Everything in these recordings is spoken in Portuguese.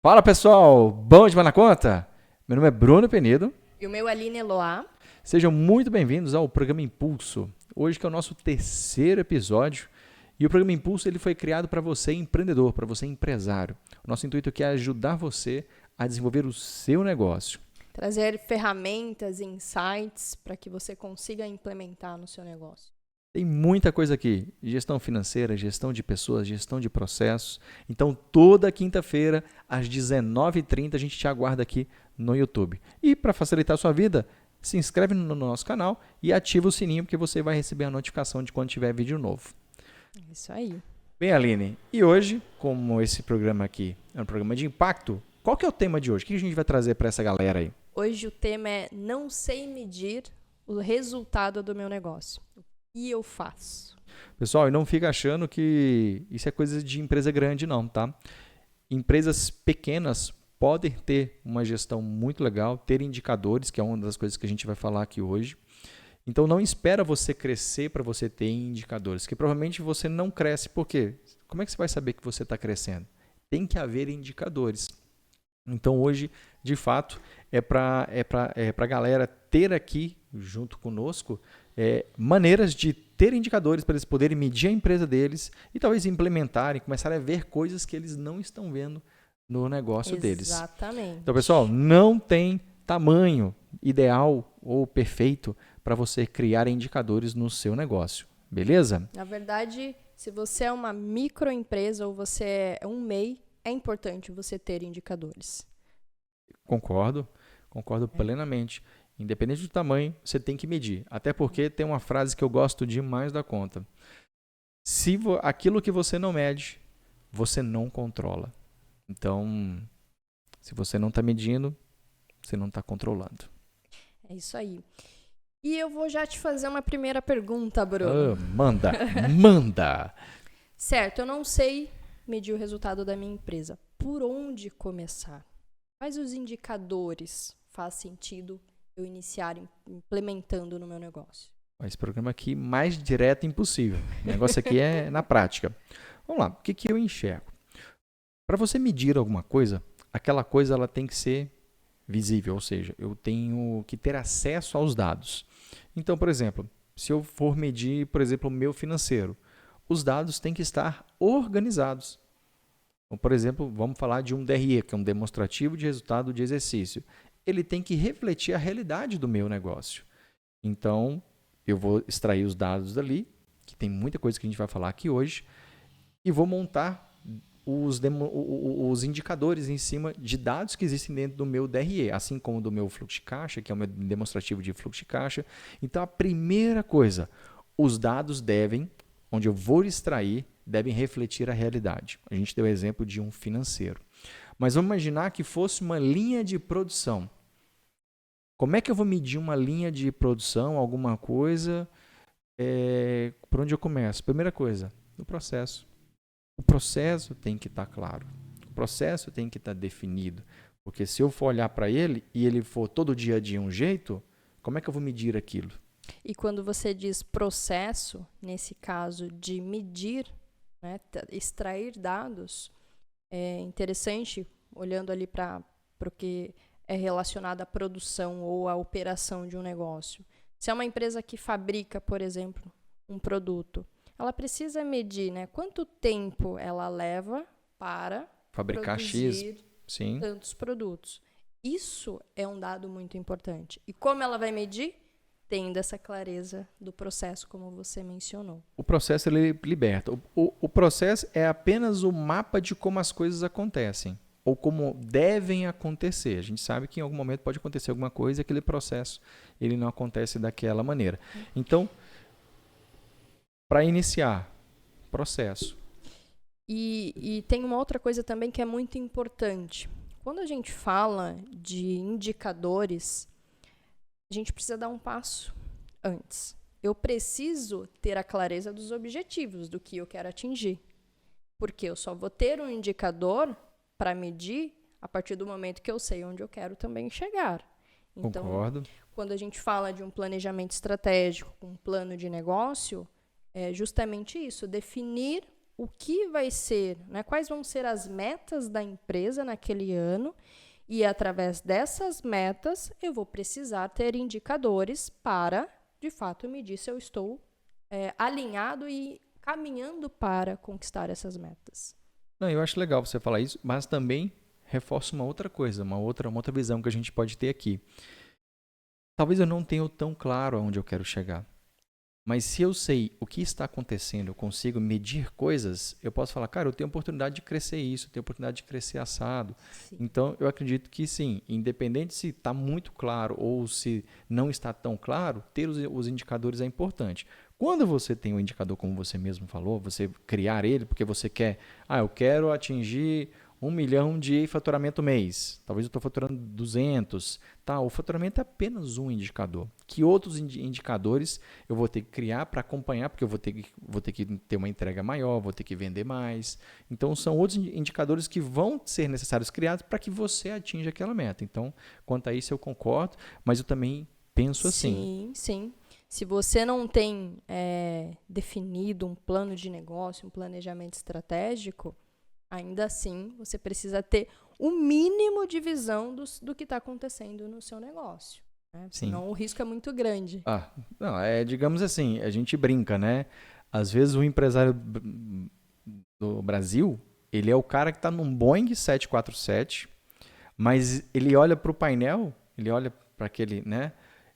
Fala pessoal, bom demais na conta? Meu nome é Bruno Penido, E o meu é Aline Eloá. sejam muito bem-vindos ao programa Impulso. Hoje que é o nosso terceiro episódio e o programa Impulso ele foi criado para você empreendedor, para você empresário. O nosso intuito aqui é ajudar você a desenvolver o seu negócio. Trazer ferramentas e insights para que você consiga implementar no seu negócio. Tem muita coisa aqui, gestão financeira, gestão de pessoas, gestão de processos. Então, toda quinta-feira, às 19h30, a gente te aguarda aqui no YouTube. E para facilitar a sua vida, se inscreve no nosso canal e ativa o sininho, porque você vai receber a notificação de quando tiver vídeo novo. É isso aí. Bem, Aline, e hoje, como esse programa aqui é um programa de impacto, qual que é o tema de hoje? O que a gente vai trazer para essa galera aí? Hoje o tema é não sei medir o resultado do meu negócio. O que eu faço? Pessoal, e não fica achando que isso é coisa de empresa grande, não, tá? Empresas pequenas podem ter uma gestão muito legal, ter indicadores, que é uma das coisas que a gente vai falar aqui hoje. Então, não espera você crescer para você ter indicadores, que provavelmente você não cresce. Por quê? Como é que você vai saber que você está crescendo? Tem que haver indicadores. Então, hoje, de fato, é para a galera ter aqui, junto conosco, maneiras de ter indicadores para eles poderem medir a empresa deles e talvez implementarem, começarem a ver coisas que eles não estão vendo no negócio deles. Exatamente. Então, pessoal, não tem tamanho ideal ou perfeito para você criar indicadores no seu negócio, beleza? Na verdade, se você é uma microempresa ou você é um MEI, é importante você ter indicadores. Concordo plenamente. Independente do tamanho, você tem que medir. Até porque tem uma frase que eu gosto demais da conta. Se aquilo que você não mede, você não controla. Então, se você não está medindo, você não está controlando. É isso aí. E eu vou já te fazer uma primeira pergunta, Bruno. Manda! Certo, eu não sei medir o resultado da minha empresa. Por onde começar? Quais os indicadores faz sentido eu iniciar implementando no meu negócio? Esse programa aqui, mais direto impossível. O negócio aqui é na prática. Vamos lá, o que eu enxergo? Para você medir alguma coisa, aquela coisa ela tem que ser visível, ou seja, eu tenho que ter acesso aos dados. Então, por exemplo, se eu for medir, por exemplo, o meu financeiro, os dados têm que estar organizados. Então, por exemplo, vamos falar de um DRE, que é um demonstrativo de resultado de exercício. Ele tem que refletir a realidade do meu negócio. Então, eu vou extrair os dados dali, que tem muita coisa que a gente vai falar aqui hoje, e vou montar os indicadores em cima de dados que existem dentro do meu DRE, assim como do meu fluxo de caixa, que é o meu demonstrativo de fluxo de caixa. Então, a primeira coisa, os dados onde eu vou extrair, devem refletir a realidade. A gente deu o exemplo de um financeiro. Mas vamos imaginar que fosse uma linha de produção. Como é que eu vou medir uma linha de produção, alguma coisa? Por onde eu começo? Primeira coisa, no processo. O processo tem que estar claro. O processo tem que estar definido. Porque se eu for olhar para ele e ele for todo dia de um jeito, como é que eu vou medir aquilo? E quando você diz processo, nesse caso de medir, né, extrair dados, é interessante, olhando ali para o que é relacionado à produção ou à operação de um negócio. Se é uma empresa que fabrica, por exemplo, um produto, ela precisa medir, né, quanto tempo ela leva para Fabricar produzir X, sim. tantos produtos. Isso é um dado muito importante. E como ela vai medir? Tendo essa clareza do processo, como você mencionou. O processo ele liberta. O processo é apenas o mapa de como as coisas acontecem ou como devem acontecer. A gente sabe que em algum momento pode acontecer alguma coisa e aquele processo ele não acontece daquela maneira. Então, para iniciar, processo. E tem uma outra coisa também que é muito importante. Quando a gente fala de indicadores, a gente precisa dar um passo antes. Eu preciso ter a clareza dos objetivos, do que eu quero atingir. Porque eu só vou ter um indicador para medir a partir do momento que eu sei onde eu quero também chegar. Então, Concordo. quando a gente fala de um planejamento estratégico, um plano de negócio, é justamente isso, definir o que vai ser, né, quais vão ser as metas da empresa naquele ano, e através dessas metas eu vou precisar ter indicadores para, de fato, medir se eu estou alinhado e caminhando para conquistar essas metas. Não, eu acho legal você falar isso, mas também reforça uma outra coisa, uma outra visão que a gente pode ter aqui. Talvez eu não tenha tão claro aonde eu quero chegar. Mas se eu sei o que está acontecendo, eu consigo medir coisas, eu posso falar, cara, eu tenho oportunidade de crescer isso, eu tenho oportunidade de crescer assado. Sim. Então, eu acredito que sim, independente se está muito claro ou se não está tão claro, ter os indicadores é importante. Quando você tem um indicador, como você mesmo falou, você criar ele porque você quer, eu quero atingir 1 milhão de faturamento mês. Talvez eu estou faturando 200. Tá, o faturamento é apenas um indicador. Que outros indicadores eu vou ter que criar para acompanhar, porque eu vou ter que ter uma entrega maior, vou ter que vender mais. Então, são outros indicadores que vão ser necessários criados para que você atinja aquela meta. Então, quanto a isso eu concordo, mas eu também penso assim. Sim, sim. Se você não tem definido um plano de negócio, um planejamento estratégico, ainda assim, você precisa ter o mínimo de visão do que está acontecendo no seu negócio. Né? Senão o risco é muito grande. Não, digamos assim, a gente brinca, né? Às vezes o empresário do Brasil, ele é o cara que está num Boeing 747, mas ele olha para o painel, ele olha para aquele, né?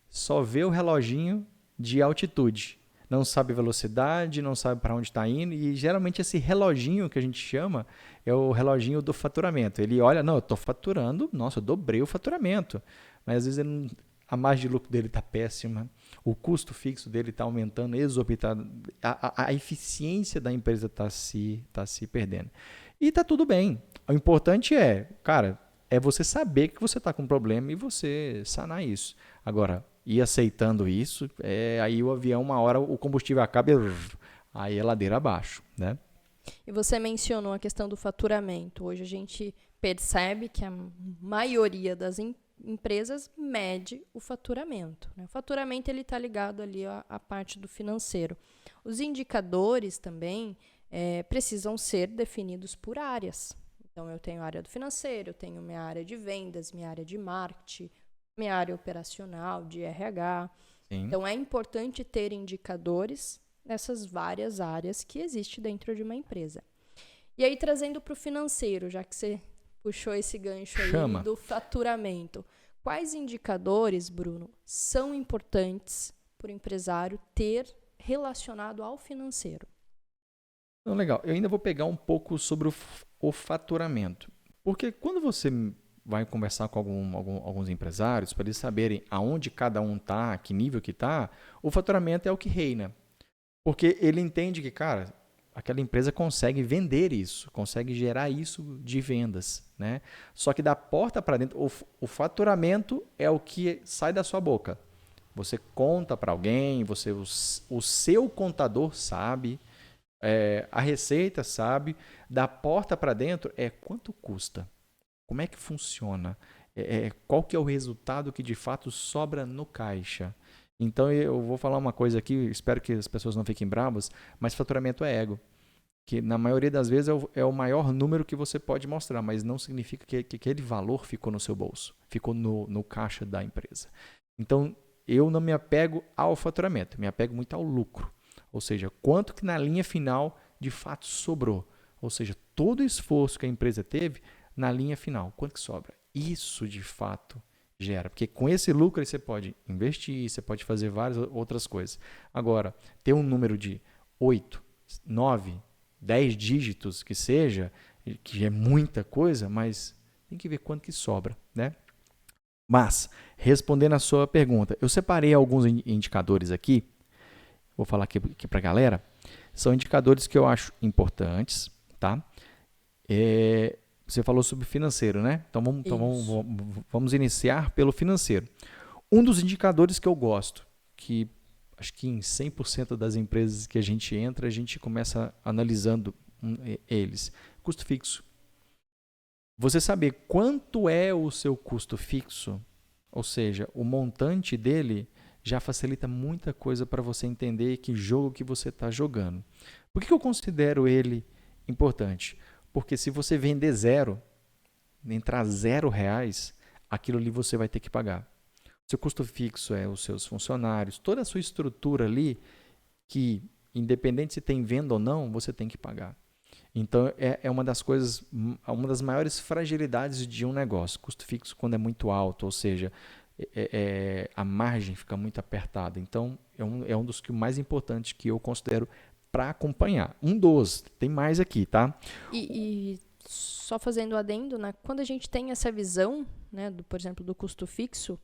Só vê o reloginho de altitude. Não sabe velocidade, não sabe para onde está indo, e geralmente esse reloginho que a gente chama é o reloginho do faturamento. Ele olha, não, eu estou faturando, nossa, eu dobrei o faturamento, mas às vezes a margem de lucro dele está péssima, o custo fixo dele está aumentando exorbitado, a eficiência da empresa está se perdendo. E está tudo bem. O importante é você saber que você está com um problema e você sanar isso. Agora, ir aceitando isso, aí o avião, uma hora o combustível acaba e aí é ladeira abaixo, né? E você mencionou a questão do faturamento. Hoje a gente percebe que a maioria das empresas mede o faturamento. Né? O faturamento está ligado ali à parte do financeiro. Os indicadores também precisam ser definidos por áreas. Então, eu tenho a área do financeiro, eu tenho minha área de vendas, minha área de marketing, minha área operacional, de RH. Sim. Então, é importante ter indicadores nessas várias áreas que existem dentro de uma empresa. E aí, trazendo para o financeiro, já que você puxou esse gancho aí do faturamento, quais indicadores, Bruno, são importantes para o empresário ter relacionado ao financeiro? Então, legal. Eu ainda vou pegar um pouco sobre o faturamento. Porque quando você vai conversar com alguns empresários, para eles saberem aonde cada um está, que nível que está, o faturamento é o que reina. Porque ele entende que, cara, aquela empresa consegue vender isso, consegue gerar isso de vendas, né? Só que da porta para dentro, o faturamento é o que sai da sua boca. Você conta para alguém, o seu contador sabe, a receita sabe, da porta para dentro é quanto custa, como é que funciona, qual que é o resultado que de fato sobra no caixa. Então eu vou falar uma coisa aqui, espero que as pessoas não fiquem bravas, mas faturamento é ego. Que na maioria das vezes é o maior número que você pode mostrar, mas não significa que aquele valor ficou no seu bolso, ficou no caixa da empresa. Então eu não me apego ao faturamento, me apego muito ao lucro. Ou seja, quanto que na linha final de fato sobrou. Ou seja, todo o esforço que a empresa teve na linha final, quanto que sobra? Isso de fato gera, porque com esse lucro aí você pode investir, você pode fazer várias outras coisas. Agora, ter um número de 8, 9, 10 dígitos que seja, que é muita coisa, mas tem que ver quanto que sobra, né? Mas, respondendo a sua pergunta, eu separei alguns indicadores aqui, vou falar aqui para a galera, são indicadores que eu acho importantes, tá? Você falou sobre financeiro, né? Então vamos iniciar pelo financeiro. Um dos indicadores que eu gosto, que acho que em 100% das empresas que a gente entra, a gente começa analisando eles. Custo fixo. Você saber quanto é o seu custo fixo, ou seja, o montante dele, já facilita muita coisa para você entender que jogo que você está jogando. Por que eu considero ele Importante. Porque se você vender zero, entrar R$ 0, aquilo ali você vai ter que pagar. Seu custo fixo é os seus funcionários, toda a sua estrutura ali, que independente se tem venda ou não, você tem que pagar. Então, é uma das coisas, uma das maiores fragilidades de um negócio. Custo fixo quando é muito alto, ou seja, a margem fica muito apertada. Então, é um dos que mais importantes que eu considero para acompanhar. Tem mais aqui, tá? E só fazendo adendo, né? Quando a gente tem essa visão, né, por exemplo, do custo fixo,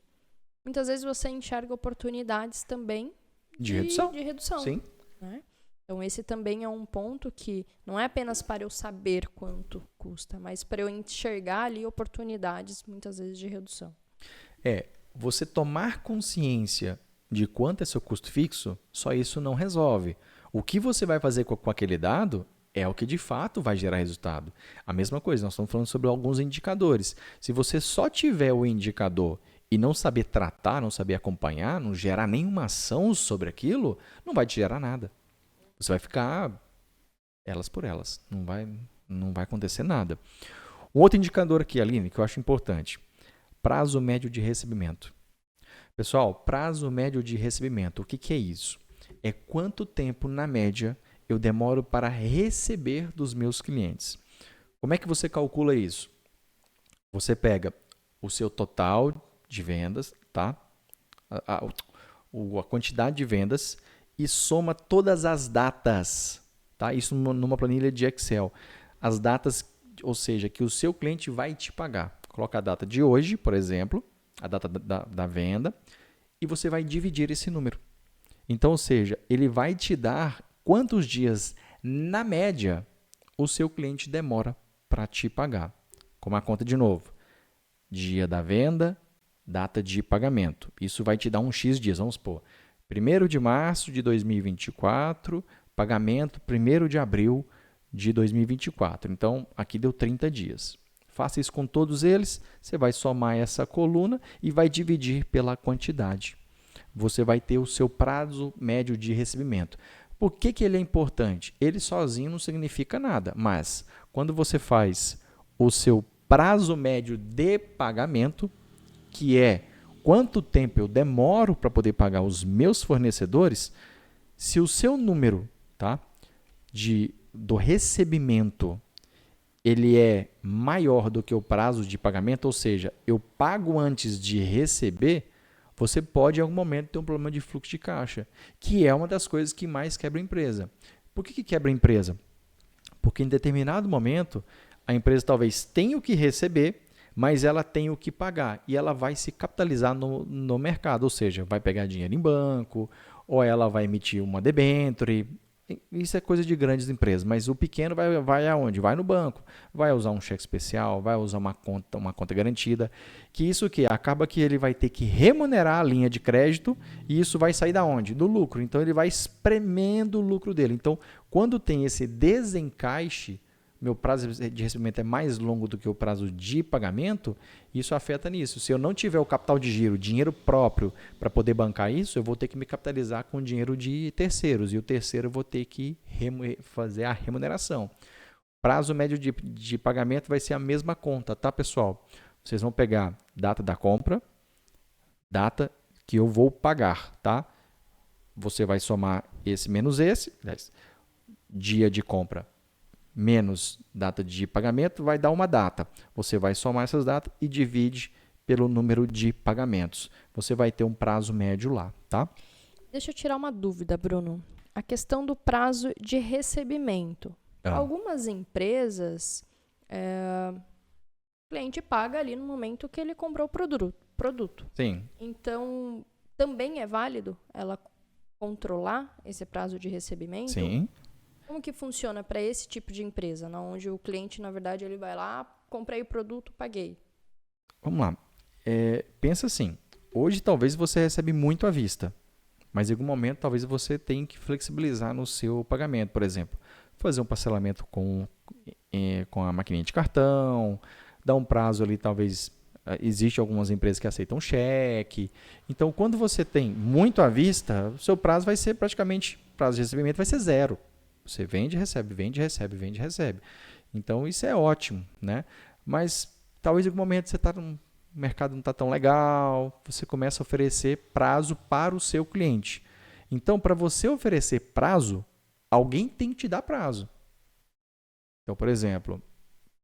muitas vezes você enxerga oportunidades também De redução. de redução. Sim. Né? Então, esse também é um ponto que não é apenas para eu saber quanto custa, mas para eu enxergar ali oportunidades, muitas vezes, de redução. Você tomar consciência de quanto é seu custo fixo, só isso não resolve. O que você vai fazer com aquele dado é o que de fato vai gerar resultado. A mesma coisa, nós estamos falando sobre alguns indicadores. Se você só tiver o indicador e não saber tratar, não saber acompanhar, não gerar nenhuma ação sobre aquilo, não vai te gerar nada. Você vai ficar elas por elas. Não vai acontecer nada. Um outro indicador aqui, Aline, que eu acho importante. Prazo médio de recebimento. Pessoal, prazo médio de recebimento, o que é isso? É quanto tempo, na média, eu demoro para receber dos meus clientes. Como é que você calcula isso? Você pega o seu total de vendas, tá? A quantidade de vendas e soma todas as datas, tá? Isso numa planilha de Excel. As datas, ou seja, que o seu cliente vai te pagar. Coloca a data de hoje, por exemplo, a data da venda, e você vai dividir esse número. Então, ou seja, ele vai te dar quantos dias, na média, o seu cliente demora para te pagar. Como a conta de novo. Dia da venda, data de pagamento. Isso vai te dar um X dias, vamos supor. 1º de março de 2024, pagamento 1º de abril de 2024. Então, aqui deu 30 dias. Faça isso com todos eles, você vai somar essa coluna e vai dividir pela quantidade. Você vai ter o seu prazo médio de recebimento. Por que ele é importante? Ele sozinho não significa nada, mas quando você faz o seu prazo médio de pagamento, que é quanto tempo eu demoro para poder pagar os meus fornecedores, se o seu número, tá, do recebimento ele é maior do que o prazo de pagamento, ou seja, eu pago antes de receber, você pode em algum momento ter um problema de fluxo de caixa, que é uma das coisas que mais quebra a empresa. Por que quebra a empresa? Porque em determinado momento a empresa talvez tenha o que receber, mas ela tem o que pagar e ela vai se capitalizar no mercado, ou seja, vai pegar dinheiro em banco ou ela vai emitir uma debênture. Isso é coisa de grandes empresas, mas o pequeno vai aonde? Vai no banco, vai usar um cheque especial, vai usar uma conta garantida, que isso que acaba que ele vai ter que remunerar a linha de crédito e isso vai sair da onde? Do lucro. Então ele vai espremendo o lucro dele. Então, quando tem esse desencaixe, meu prazo de recebimento é mais longo do que o prazo de pagamento, isso afeta nisso. Se eu não tiver o capital de giro, dinheiro próprio para poder bancar isso, eu vou ter que me capitalizar com dinheiro de terceiros, e o terceiro eu vou ter que fazer a remuneração. Prazo médio de pagamento vai ser a mesma conta, tá, pessoal? Vocês vão pegar data da compra, data que eu vou pagar, tá? Você vai somar esse menos esse, dia de compra menos data de pagamento, vai dar uma data. Você vai somar essas datas e divide pelo número de pagamentos. Você vai ter um prazo médio lá, tá? Deixa eu tirar uma dúvida, Bruno. A questão do prazo de recebimento. Algumas empresas, o cliente paga ali no momento que ele comprou o produto. Sim. Então, também é válido ela controlar esse prazo de recebimento? Sim. Como que funciona para esse tipo de empresa, onde o cliente, na verdade, ele vai lá, comprei o produto, paguei? Vamos lá. Pensa assim, hoje talvez você recebe muito à vista, mas em algum momento talvez você tenha que flexibilizar no seu pagamento, por exemplo, fazer um parcelamento com a maquininha de cartão, dar um prazo ali, talvez, existe algumas empresas que aceitam cheque. Então, quando você tem muito à vista, o seu prazo vai ser praticamente, prazo de recebimento vai ser 0. Você vende, recebe, vende, recebe, vende, recebe. Então, isso é ótimo, né? Mas talvez em algum momento você está num o mercado não está tão legal, você começa a oferecer prazo para o seu cliente. Então, para você oferecer prazo, alguém tem que te dar prazo. Então, por exemplo,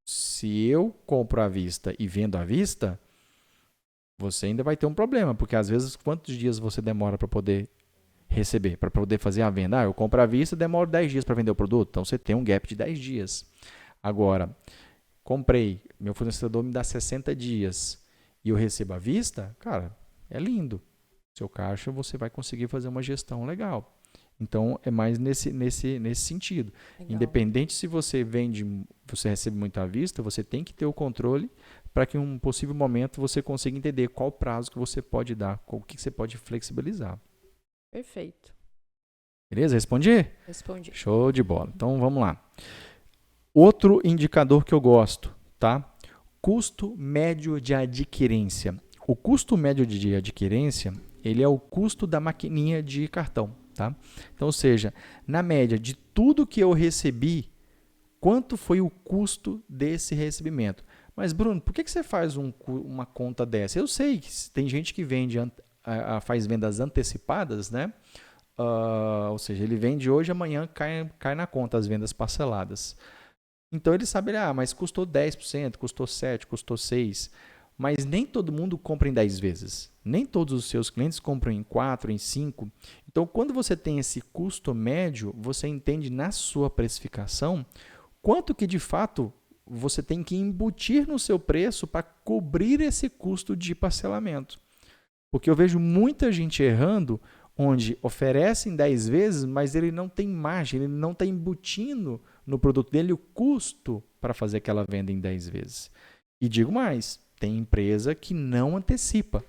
se eu compro à vista e vendo à vista, você ainda vai ter um problema, porque às vezes quantos dias você demora para poder receber, para poder fazer a venda? Eu compro à vista, demoro 10 dias para vender o produto, então você tem um gap de 10 dias. Agora, comprei, meu fornecedor me dá 60 dias e eu recebo à vista, cara, é lindo. Seu caixa você vai conseguir fazer uma gestão legal. Então, é mais nesse sentido. Legal. Independente se você vende, você recebe muito à vista, você tem que ter o controle para que em um possível momento você consiga entender qual prazo que você pode dar, o que você pode flexibilizar. Perfeito. Beleza? Respondi? Respondi. Show de bola. Então, vamos lá. Outro indicador que eu gosto, tá? Custo médio de adquirência. O custo médio de adquirência, ele é o custo da maquininha de cartão, tá? Então, ou seja, na média de tudo que eu recebi, quanto foi o custo desse recebimento? Mas, Bruno, por que você faz uma conta dessa? Eu sei que tem gente que faz vendas antecipadas, né? Ou seja, ele vende hoje, amanhã cai na conta as vendas parceladas. Então ele sabe, mas custou 10%, custou 7%, custou 6%. Mas nem todo mundo compra em 10 vezes. Nem todos os seus clientes compram em 4, em 5. Então, quando você tem esse custo médio, você entende na sua precificação quanto que de fato você tem que embutir no seu preço para cobrir esse custo de parcelamento. Porque eu vejo muita gente errando onde oferece em 10 vezes, mas ele não tem margem, ele não está embutindo no produto dele o custo para fazer aquela venda em 10 vezes. E digo mais, tem empresa que não antecipa,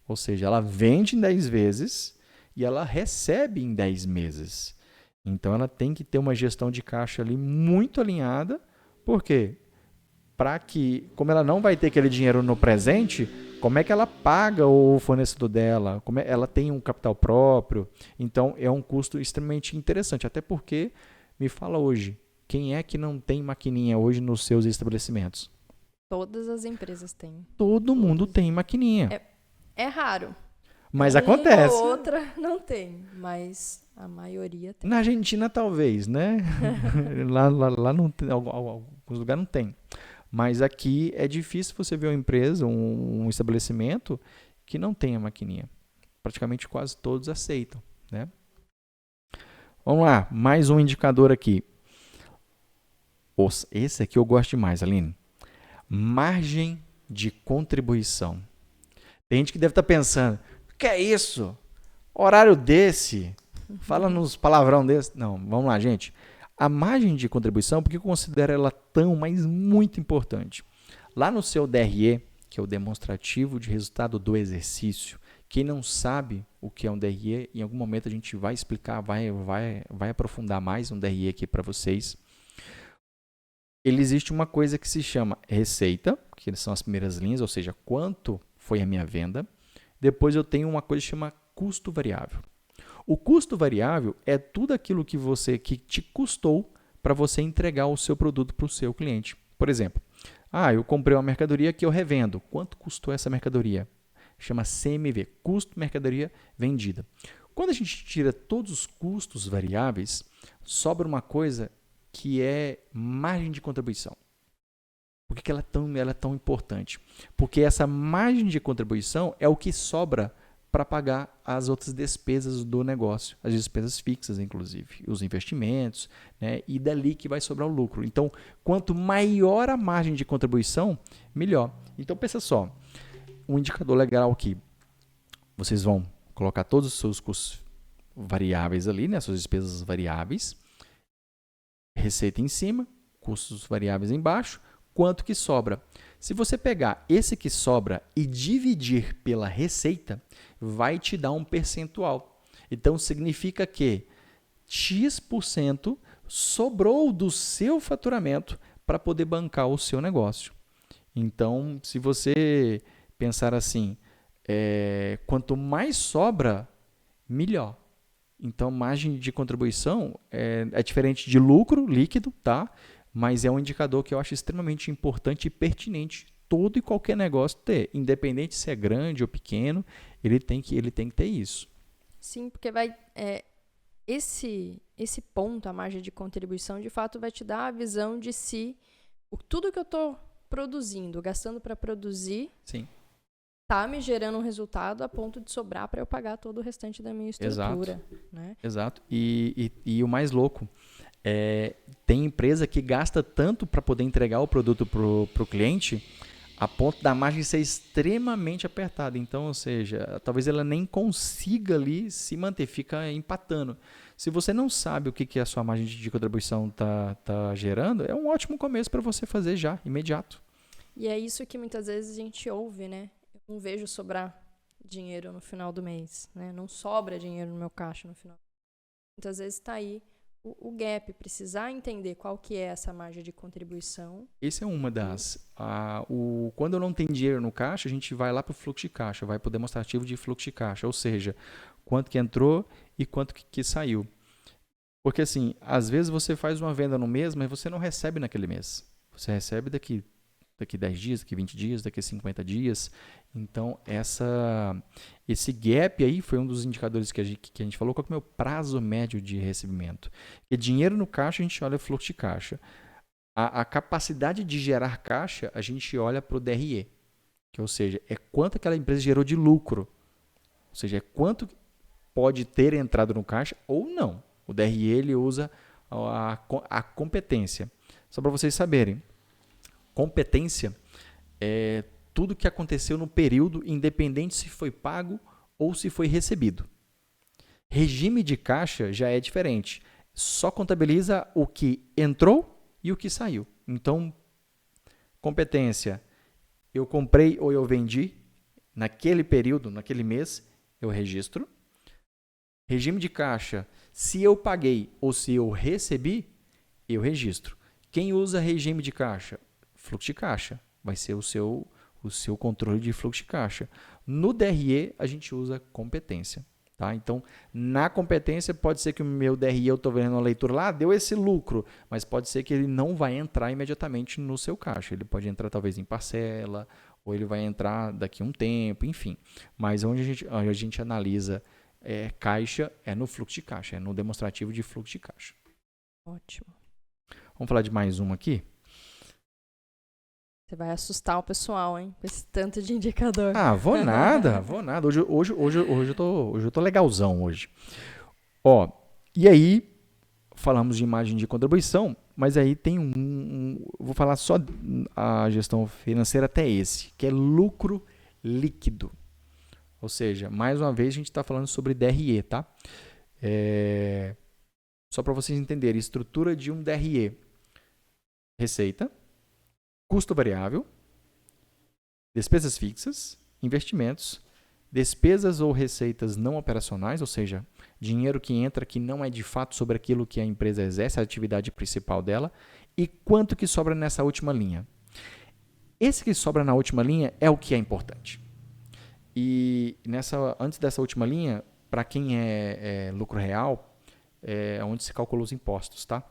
ou seja, ela vende em 10 vezes e ela recebe em 10 meses. Então, ela tem que ter uma gestão de caixa ali muito alinhada, porque para que, como ela não vai ter aquele dinheiro no presente, como é que ela paga o fornecedor dela? Ela tem um capital próprio? Então, é um custo extremamente interessante. Até porque, me fala hoje, quem é que não tem maquininha hoje nos seus estabelecimentos? Todas as empresas têm. Todo mundo tem maquininha. É raro. Mas acontece. Uma ou outra não tem, mas a maioria tem. Na Argentina, talvez, né? lá não tem, alguns lugares não tem. Mas aqui é difícil você ver uma empresa, um estabelecimento que não tenha maquininha. Praticamente quase todos aceitam, né? Vamos lá, mais um indicador aqui. Esse aqui eu gosto demais, Aline. Margem de contribuição. Tem gente que deve estar pensando, o que é isso? Horário desse? Fala nos palavrão desse. Não, vamos lá, gente. A margem de contribuição, por que eu considero ela tão, mas muito importante? Lá no seu DRE, que é o demonstrativo de resultado do exercício, quem não sabe o que é um DRE, em algum momento a gente vai explicar, vai aprofundar mais um DRE aqui para vocês. Ele existe uma coisa que se chama receita, que são as primeiras linhas, ou seja, quanto foi a minha venda. Depois eu tenho uma coisa que chama custo variável. O custo variável é tudo aquilo que te custou para você entregar o seu produto para o seu cliente. Por exemplo, eu comprei uma mercadoria que eu revendo. Quanto custou essa mercadoria? Chama CMV, custo mercadoria vendida. Quando a gente tira todos os custos variáveis, sobra uma coisa que é margem de contribuição. Por que ela é tão importante? Porque essa margem de contribuição é o que sobra para pagar as outras despesas do negócio, as despesas fixas, inclusive, os investimentos, né? E dali que vai sobrar o lucro. Então, quanto maior a margem de contribuição, melhor. Então, pensa só, um indicador legal aqui, vocês vão colocar todos os seus custos variáveis ali, né? Suas despesas variáveis, receita em cima, custos variáveis embaixo, quanto que sobra. Se você pegar esse que sobra e dividir pela receita, vai te dar um percentual. Então, significa que X% sobrou do seu faturamento para poder bancar o seu negócio. Então, se você pensar assim, quanto mais sobra, melhor. Então, margem de contribuição é diferente de lucro líquido, tá? Mas é um indicador que eu acho extremamente importante e pertinente todo e qualquer negócio ter. Independente se é grande ou pequeno, ele tem que ter isso. Sim, porque esse ponto, a margem de contribuição, de fato vai te dar a visão de se tudo que eu estou produzindo, gastando para produzir, Sim. tá me gerando um resultado a ponto de sobrar para eu pagar todo o restante da minha estrutura. Exato. Né? Exato. E o mais louco, tem empresa que gasta tanto para poder entregar o produto para o cliente a ponto da margem ser extremamente apertada. Então, ou seja, talvez ela nem consiga ali se manter, fica empatando. Se você não sabe o que a sua margem de contribuição tá gerando, é um ótimo começo para você fazer já, imediato. E é isso que muitas vezes a gente ouve, né? Eu não vejo sobrar dinheiro no final do mês, né? Não sobra dinheiro no meu caixa no final. Muitas vezes está aí o gap, precisar entender qual que é essa margem de contribuição. Essa é uma das. Quando eu não tenho dinheiro no caixa, a gente vai lá para o fluxo de caixa, vai para o demonstrativo de fluxo de caixa, ou seja, quanto que entrou e quanto que saiu. Porque assim, às vezes você faz uma venda no mês, mas você não recebe naquele mês. Você recebe daqui 10 dias, daqui 20 dias, daqui 50 dias. Então, esse gap aí foi um dos indicadores que a gente falou. Qual que é o meu prazo médio de recebimento? E dinheiro no caixa, a gente olha o fluxo de caixa. A capacidade de gerar caixa, a gente olha para o DRE. Ou seja, é quanto aquela empresa gerou de lucro. Ou seja, é quanto pode ter entrado no caixa ou não. O DRE ele usa a competência. Só para vocês saberem. Competência é tudo que aconteceu no período, independente se foi pago ou se foi recebido. Regime de caixa já é diferente. Só contabiliza o que entrou e o que saiu. Então, competência, eu comprei ou eu vendi, naquele período, naquele mês, eu registro. Regime de caixa, se eu paguei ou se eu recebi, eu registro. Quem usa regime de caixa? Fluxo de caixa. Vai ser o seu controle de fluxo de caixa. No DRE, a gente usa competência. Tá? Então, na competência, pode ser que o meu DRE, eu estou vendo uma leitura lá, deu esse lucro, mas pode ser que ele não vai entrar imediatamente no seu caixa. Ele pode entrar talvez em parcela, ou ele vai entrar daqui a um tempo, enfim. Mas onde a gente analisa caixa é no fluxo de caixa, é no demonstrativo de fluxo de caixa. Ótimo. Vamos falar de mais uma aqui? Você vai assustar o pessoal, hein? Com esse tanto de indicador. Vou nada. Hoje eu tô legalzão hoje. E aí falamos de imagem de contribuição, mas aí tem vou falar só a gestão financeira até esse, que é lucro líquido. Ou seja, mais uma vez a gente está falando sobre DRE, tá? Só para vocês entenderem, estrutura de um DRE. Receita, custo variável, despesas fixas, investimentos, despesas ou receitas não operacionais, ou seja, dinheiro que entra que não é de fato sobre aquilo que a empresa exerce, a atividade principal dela, e quanto que sobra nessa última linha. Esse que sobra na última linha é o que é importante. E antes dessa última linha, para quem é lucro real, é onde se calcula os impostos, tá?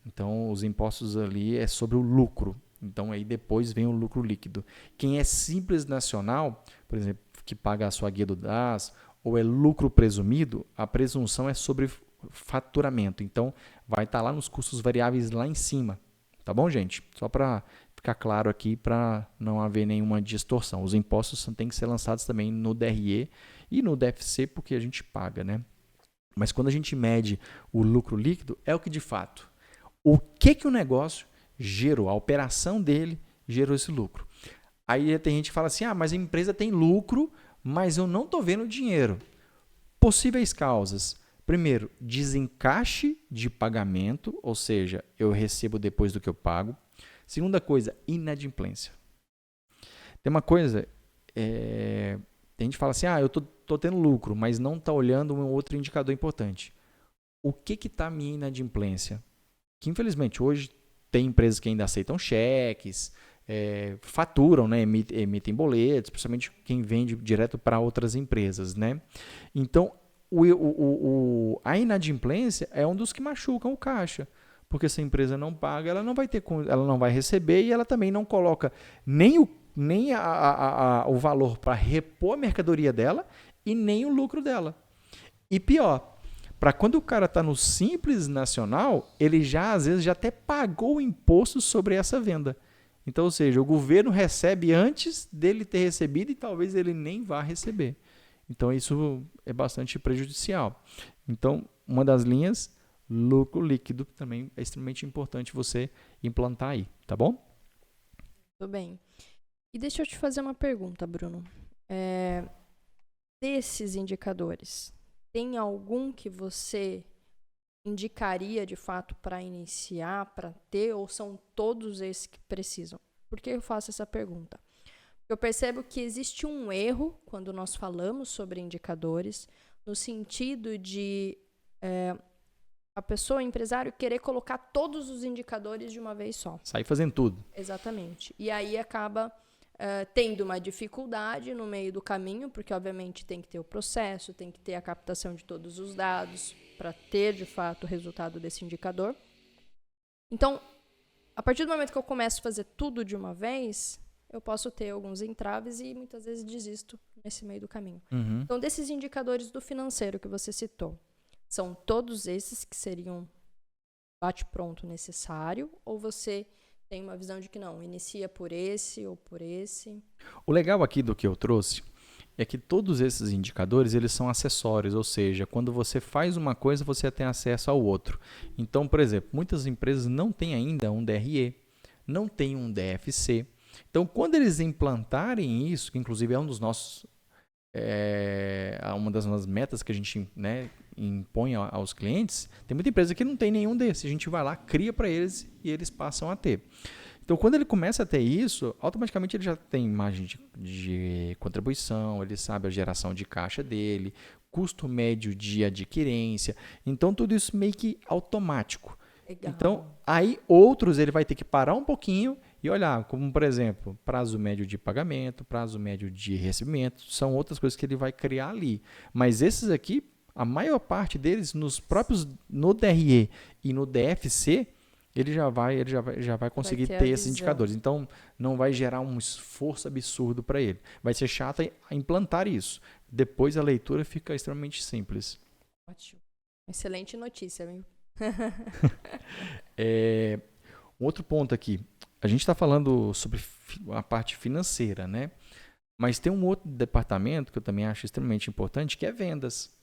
Então, os impostos ali é sobre o lucro. Então, aí depois vem o lucro líquido. Quem é simples nacional, por exemplo, que paga a sua guia do DAS, ou é lucro presumido, a presunção é sobre faturamento. Então, vai estar lá nos custos variáveis lá em cima. Tá bom, gente? Só para ficar claro aqui, para não haver nenhuma distorção. Os impostos têm que ser lançados também no DRE e no DFC, porque a gente paga, né? Mas quando a gente mede o lucro líquido, é o que de fato. O que o negócio gerou, a operação dele gerou esse lucro. Aí tem gente que fala assim, mas a empresa tem lucro, mas eu não estou vendo dinheiro. Possíveis causas. Primeiro, desencaixe de pagamento, ou seja, eu recebo depois do que eu pago. Segunda coisa, inadimplência. Tem uma coisa, tem gente que fala assim, eu estou tendo lucro, mas não está olhando um outro indicador importante. O que está a minha inadimplência? Que infelizmente hoje tem empresas que ainda aceitam cheques, faturam, né, emitem boletos, principalmente quem vende direto para outras empresas, né? Então, a inadimplência é um dos que machucam o caixa. Porque se a empresa não paga, ela não vai receber e ela também não coloca nem o valor para repor a mercadoria dela e nem o lucro dela. E pior, para quando o cara está no Simples Nacional, ele já às vezes já até pagou o imposto sobre essa venda. Então, ou seja, o governo recebe antes dele ter recebido e talvez ele nem vá receber. Então, isso é bastante prejudicial. Então, uma das linhas, lucro líquido, também é extremamente importante você implantar aí, tá bom? Tudo bem. E deixa eu te fazer uma pergunta, Bruno. Desses indicadores, tem algum que você indicaria de fato para iniciar, para ter, ou são todos esses que precisam? Por que eu faço essa pergunta? Eu percebo que existe um erro quando nós falamos sobre indicadores, no sentido de a pessoa, o empresário, querer colocar todos os indicadores de uma vez só. Sair fazendo tudo. Exatamente. E aí acaba tendo uma dificuldade no meio do caminho, porque obviamente tem que ter o processo, tem que ter a captação de todos os dados para ter, de fato, o resultado desse indicador. Então, a partir do momento que eu começo a fazer tudo de uma vez, eu posso ter alguns entraves e muitas vezes desisto nesse meio do caminho. Uhum. Então, desses indicadores do financeiro que você citou, são todos esses que seriam bate-pronto necessário, ou você tem uma visão de que não, inicia por esse ou por esse? O legal aqui do que eu trouxe é que todos esses indicadores, eles são acessórios, ou seja, quando você faz uma coisa, você tem acesso ao outro. Então, por exemplo, muitas empresas não têm ainda um DRE, não têm um DFC. Então, quando eles implantarem isso, que inclusive é um dos nossos, uma das nossas metas que a gente, né, impõe aos clientes, tem muita empresa que não tem nenhum desses. A gente vai lá, cria para eles e eles passam a ter. Então, quando ele começa a ter isso, automaticamente ele já tem margem de contribuição, ele sabe a geração de caixa dele, custo médio de adquirência. Então, tudo isso meio que automático. Legal. Então, aí outros ele vai ter que parar um pouquinho e olhar, como por exemplo, prazo médio de pagamento, prazo médio de recebimento, são outras coisas que ele vai criar ali. Mas esses aqui, a maior parte deles, no DRE e no DFC, ele já vai conseguir ter esses indicadores. Então, não vai gerar um esforço absurdo para ele. Vai ser chato a implantar isso. Depois, a leitura fica extremamente simples. Ótimo. Excelente notícia, viu? Um outro ponto aqui. A gente está falando sobre a parte financeira, né? Mas tem um outro departamento que eu também acho extremamente importante, que é vendas.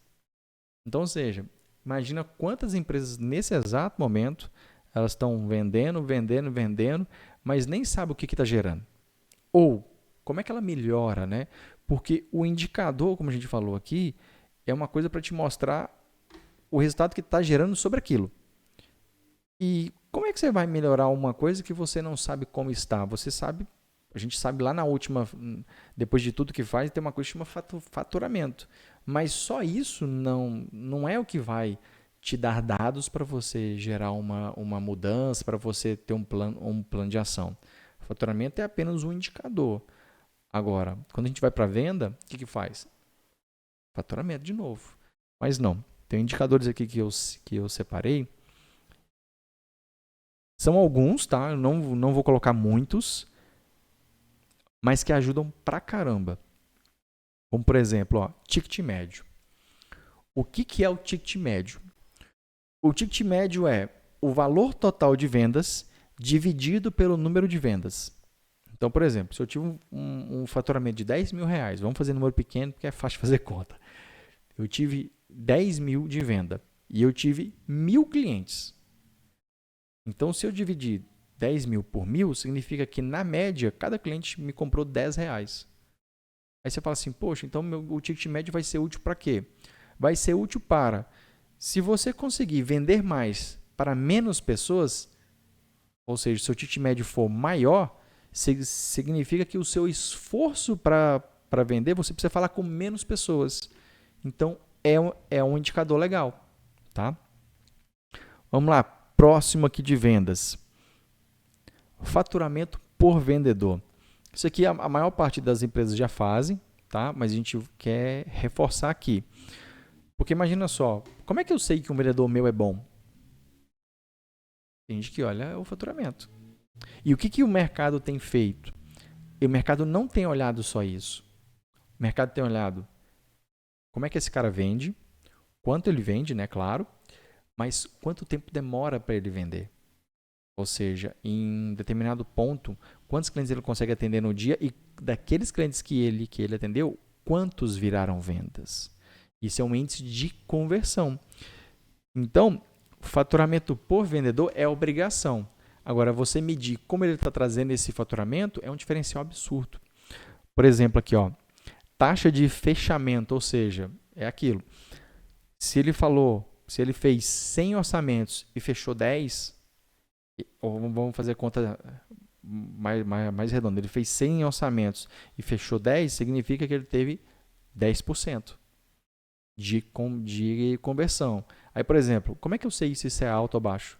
Então, ou seja, imagina quantas empresas nesse exato momento elas estão vendendo, mas nem sabem o que está gerando. Ou como é que ela melhora, né? Porque o indicador, como a gente falou aqui, é uma coisa para te mostrar o resultado que está gerando sobre aquilo. E como é que você vai melhorar uma coisa que você não sabe como está? Você sabe, a gente sabe lá na última, depois de tudo que faz, tem uma coisa que chama faturamento. Mas só isso não é o que vai te dar dados para você gerar uma mudança, para você ter um plano de ação. Faturamento é apenas um indicador. Agora, quando a gente vai para a venda, o que faz? Faturamento de novo. Mas não. Tem indicadores aqui que eu separei. São alguns, tá? Eu não vou colocar muitos, mas que ajudam pra caramba. Como, por exemplo, ticket médio. O que é o ticket médio? O ticket médio é o valor total de vendas dividido pelo número de vendas. Então, por exemplo, se eu tive um faturamento de 10 mil reais, vamos fazer número pequeno porque é fácil de fazer conta. Eu tive 10 mil de venda e eu tive 1.000 clientes. Então, se eu dividir 10 mil por 1.000, significa que, na média, cada cliente me comprou 10 reais. Aí você fala assim, poxa, então o ticket médio vai ser útil para quê? Vai ser útil para, se você conseguir vender mais para menos pessoas, ou seja, se o ticket médio for maior, significa que o seu esforço para vender, você precisa falar com menos pessoas. Então, é um indicador legal. Tá? Vamos lá. Próximo aqui de vendas. Faturamento por vendedor. Isso aqui a maior parte das empresas já fazem, tá? Mas a gente quer reforçar aqui. Porque imagina só, como é que eu sei que um vendedor meu é bom? Tem gente que olha o faturamento. E o que o mercado tem feito? E o mercado não tem olhado só isso. O mercado tem olhado como é que esse cara vende, quanto ele vende, né, claro, mas quanto tempo demora para ele vender. Ou seja, em determinado ponto, quantos clientes ele consegue atender no dia e daqueles clientes que ele atendeu, quantos viraram vendas. Isso é um índice de conversão. Então, o faturamento por vendedor é obrigação. Agora, você medir como ele está trazendo esse faturamento é um diferencial absurdo. Por exemplo, aqui, ó, taxa de fechamento, ou seja, é aquilo. Se ele fez 100 orçamentos e fechou 10, ou vamos fazer conta mais redonda, ele fez 100 orçamentos e fechou 10, significa que ele teve 10% de conversão. Aí, por exemplo, como é que eu sei se isso é alto ou baixo?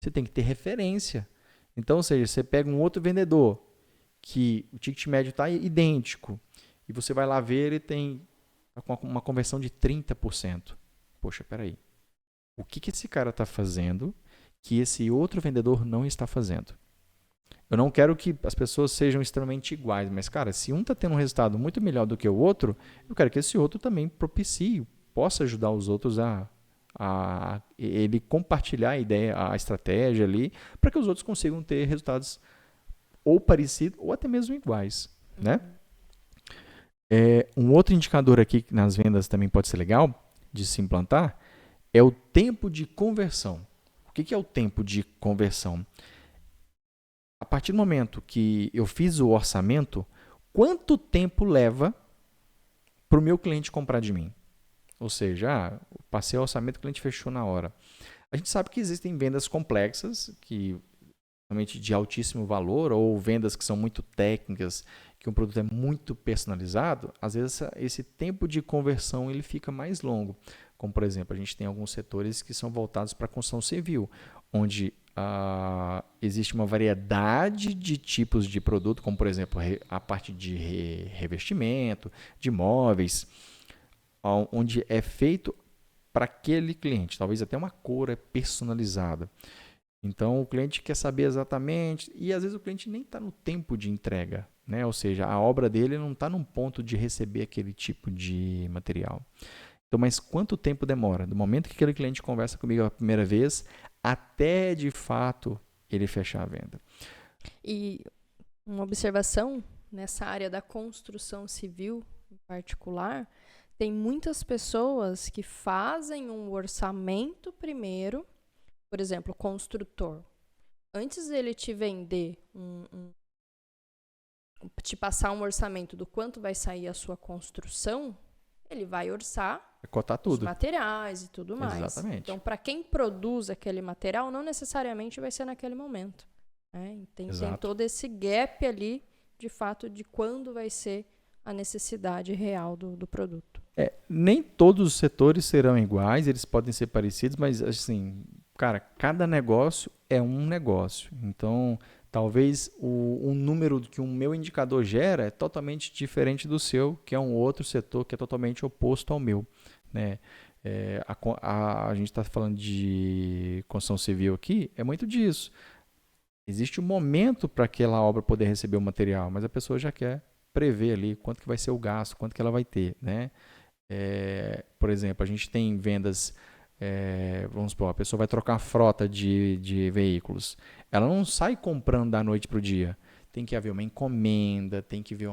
Você tem que ter referência. Então, ou seja, você pega um outro vendedor que o ticket médio está idêntico e você vai lá ver, ele tem uma conversão de 30%. Poxa, peraí. O que esse cara está fazendo que esse outro vendedor não está fazendo? Eu não quero que as pessoas sejam extremamente iguais, mas, cara, se um está tendo um resultado muito melhor do que o outro, eu quero que esse outro também propicie, possa ajudar os outros a ele compartilhar a ideia, a estratégia ali, para que os outros consigam ter resultados ou parecidos ou até mesmo iguais, né? Um outro indicador aqui que nas vendas também pode ser legal de se implantar é o tempo de conversão. O que é o tempo de conversão? A partir do momento que eu fiz o orçamento, quanto tempo leva para o meu cliente comprar de mim? Ou seja, passei o orçamento, o cliente fechou na hora. A gente sabe que existem vendas complexas, que realmente de altíssimo valor, ou vendas que são muito técnicas, que um produto é muito personalizado, às vezes esse tempo de conversão ele fica mais longo. Como, por exemplo, a gente tem alguns setores que são voltados para a construção civil, onde existe uma variedade de tipos de produto, como, por exemplo, a parte de revestimento, de móveis, onde é feito para aquele cliente, talvez até uma cor é personalizada. Então, o cliente quer saber exatamente, e às vezes o cliente nem está no tempo de entrega, né? Ou seja, a obra dele não está num ponto de receber aquele tipo de material. Então, mas quanto tempo demora? Do momento que aquele cliente conversa comigo a primeira vez, até de fato ele fechar a venda. E uma observação nessa área da construção civil em particular, tem muitas pessoas que fazem um orçamento primeiro, por exemplo, o construtor. Antes dele te vender, te passar um orçamento do quanto vai sair a sua construção, ele vai orçar cotar tudo. Os materiais e tudo mais. Exatamente. Então, para quem produz aquele material, não necessariamente vai ser naquele momento. Né? Tem todo esse gap ali, de fato, de quando vai ser a necessidade real do produto. Nem todos os setores serão iguais, eles podem ser parecidos, mas assim, cara, cada negócio é um negócio. Então, talvez o número que o meu indicador gera é totalmente diferente do seu, que é um outro setor que é totalmente oposto ao meu. Né? A gente está falando de construção civil aqui, é muito disso. Existe um momento para aquela obra poder receber o material, mas a pessoa já quer prever ali quanto que vai ser o gasto, quanto que ela vai ter. Né? Por exemplo, a gente tem vendas, vamos supor, a pessoa vai trocar a frota de veículos. Ela não sai comprando da noite para o dia. Tem que haver uma encomenda, tem que haver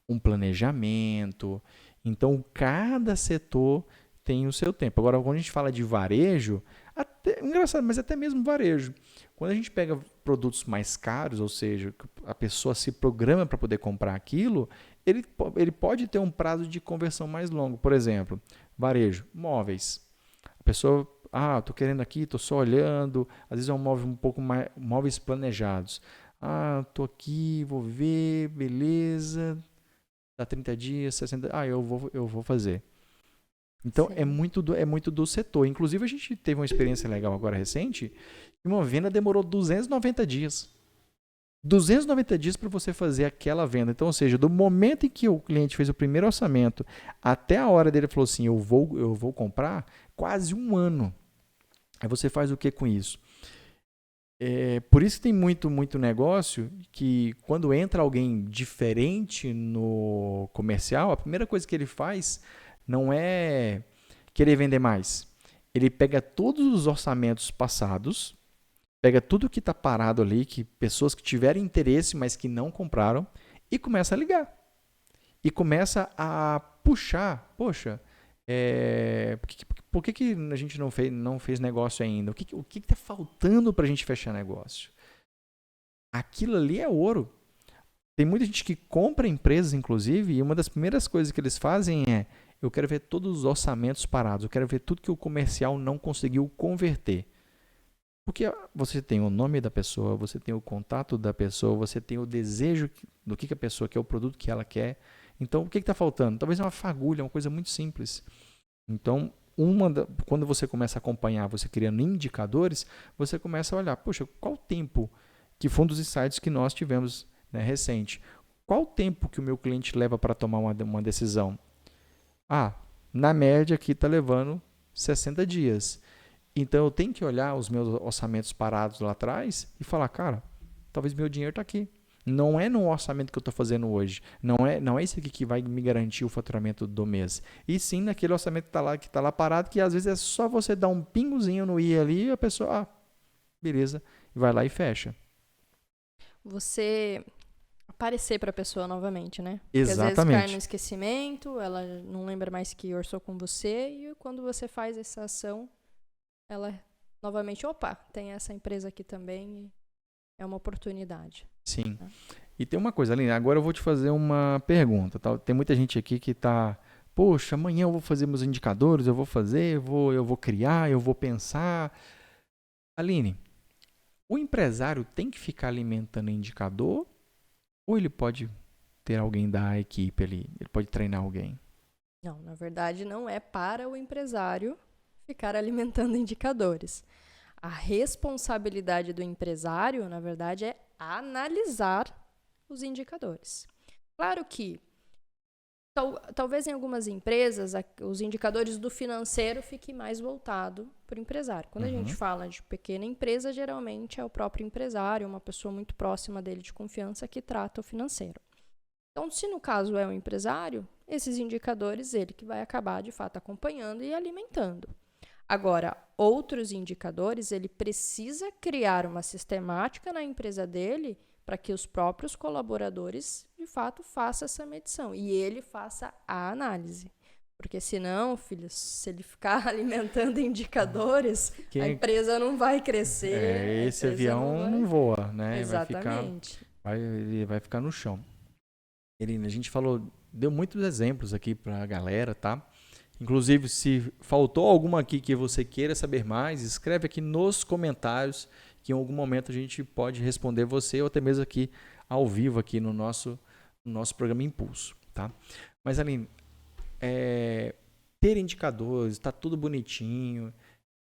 um planejamento. Então, cada setor tem o seu tempo. Agora, quando a gente fala de varejo, engraçado, mas até mesmo varejo. Quando a gente pega produtos mais caros, ou seja, a pessoa se programa para poder comprar aquilo, ele pode ter um prazo de conversão mais longo. Por exemplo, varejo, móveis. A pessoa, estou querendo aqui, estou só olhando. Às vezes é um móvel um pouco mais, móveis planejados. Estou aqui, vou ver, beleza. Dá 30 dias, 60 eu vou fazer. Então, é muito do setor. Inclusive, a gente teve uma experiência legal agora recente, e uma venda demorou 290 dias. 290 dias para você fazer aquela venda. Então, ou seja, do momento em que o cliente fez o primeiro orçamento até a hora dele falou assim, eu vou comprar, quase um ano. Aí você faz o que com isso? Por isso que tem muito negócio que quando entra alguém diferente no comercial, a primeira coisa que ele faz não é querer vender mais. Ele pega todos os orçamentos passados, pega tudo que está parado ali, que pessoas que tiveram interesse, mas que não compraram, e começa a ligar. E começa a puxar, poxa, por que a gente não fez negócio ainda? O que está faltando para a gente fechar negócio? Aquilo ali é ouro. Tem muita gente que compra empresas, inclusive, e uma das primeiras coisas que eles fazem é, eu quero ver todos os orçamentos parados, eu quero ver tudo que o comercial não conseguiu converter. Porque você tem o nome da pessoa, você tem o contato da pessoa, você tem o desejo do que a pessoa quer, o produto que ela quer. Então, o que está faltando? Talvez uma fagulha, uma coisa muito simples. Então, quando você começa a acompanhar, você criando indicadores, você começa a olhar, poxa, qual o tempo que foi um dos insights que nós tivemos, né, recente? Qual o tempo que o meu cliente leva para tomar uma decisão? Na média aqui está levando 60 dias. Então, eu tenho que olhar os meus orçamentos parados lá atrás e falar, cara, talvez meu dinheiro está aqui. Não é no orçamento que eu estou fazendo hoje. Não é esse aqui que vai me garantir o faturamento do mês. E sim naquele orçamento que está lá parado, que às vezes é só você dar um pingozinho no i ali e a pessoa, beleza, vai lá e fecha. Você aparecer para a pessoa novamente, né? Exatamente. Porque às vezes cai no esquecimento, ela não lembra mais que orçou com você, e quando você faz essa ação, ela novamente, tem essa empresa aqui também, é uma oportunidade. Sim. E tem uma coisa, Aline, agora eu vou te fazer uma pergunta. Tá? Tem muita gente aqui que está, poxa, amanhã eu vou fazer meus indicadores, eu vou criar, eu vou pensar. Aline, o empresário tem que ficar alimentando indicador ou ele pode ter alguém da equipe ali, ele pode treinar alguém? Não, na verdade não é para o empresário ficar alimentando indicadores. A responsabilidade do empresário, na verdade, é analisar os indicadores. Claro que, talvez em algumas empresas, os indicadores do financeiro fiquem mais voltados para o empresário. Quando a gente fala de pequena empresa, geralmente é o próprio empresário, uma pessoa muito próxima dele de confiança que trata o financeiro. Então, se no caso é o empresário, esses indicadores ele que vai acabar, de fato, acompanhando e alimentando. Agora, outros indicadores, ele precisa criar uma sistemática na empresa dele para que os próprios colaboradores, de fato, façam essa medição e ele faça a análise. Porque senão, filhos, se ele ficar alimentando indicadores, a empresa não vai crescer. Esse avião não voa, né? Exatamente. Ele vai ficar no chão. Irina, a gente deu muitos exemplos aqui para a galera, tá? Inclusive, se faltou alguma aqui que você queira saber mais, escreve aqui nos comentários que em algum momento a gente pode responder você ou até mesmo aqui ao vivo aqui no nosso programa Impulso, tá? Mas, Aline, ter indicadores, está tudo bonitinho,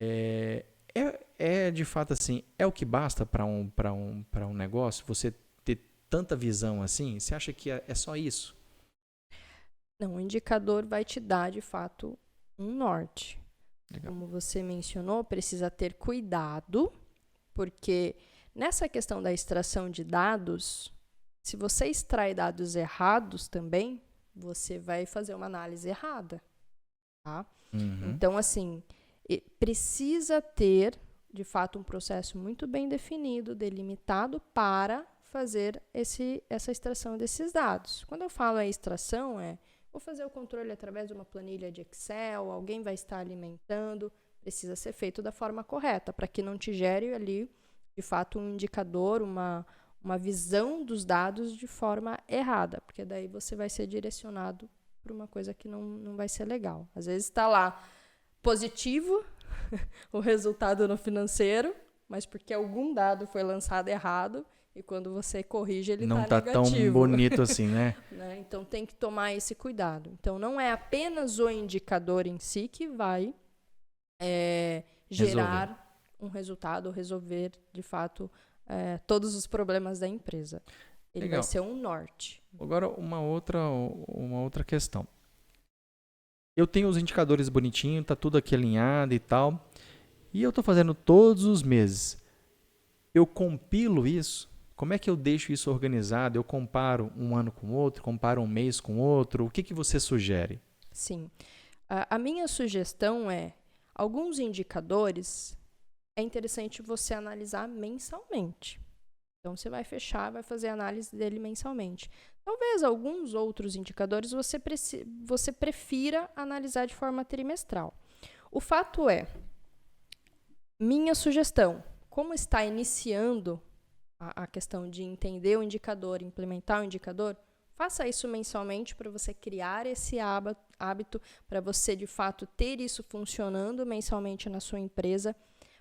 de fato assim, é o que basta para um negócio? Você ter tanta visão assim? Você acha que é só isso? Não, o indicador vai te dar, de fato, um norte. Legal. Como você mencionou, precisa ter cuidado, porque nessa questão da extração de dados, se você extrai dados errados também, você vai fazer uma análise errada. Tá? Então, assim, precisa ter, de fato, um processo muito bem definido, delimitado para fazer essa extração desses dados. Quando eu falo extração, vou fazer o controle através de uma planilha de Excel, alguém vai estar alimentando, precisa ser feito da forma correta, para que não te gere ali, de fato, um indicador, uma visão dos dados de forma errada, porque daí você vai ser direcionado para uma coisa que não vai ser legal. Às vezes está lá positivo o resultado no financeiro, mas porque algum dado foi lançado errado, e quando você corrige, ele não está negativo. Não está tão bonito assim, né? Então, tem que tomar esse cuidado. Então, não é apenas o indicador em si que vai gerar um resultado, resolver, de fato, todos os problemas da empresa. Ele Legal. vai ser um norte. Agora, uma outra questão. Eu tenho os indicadores bonitinhos, tá tudo aqui alinhado e tal, e eu estou fazendo todos os meses. Eu compilo isso? Como é que eu deixo isso organizado? Eu comparo um ano com o outro, comparo um mês com o outro? O que você sugere? Sim. A minha sugestão é, alguns indicadores é interessante você analisar mensalmente. Então, você vai fechar, vai fazer a análise dele mensalmente. Talvez alguns outros indicadores você prefira analisar de forma trimestral. O fato é, minha sugestão, como está iniciando a questão de entender o indicador, implementar o indicador, faça isso mensalmente para você criar esse hábito, para você, de fato, ter isso funcionando mensalmente na sua empresa,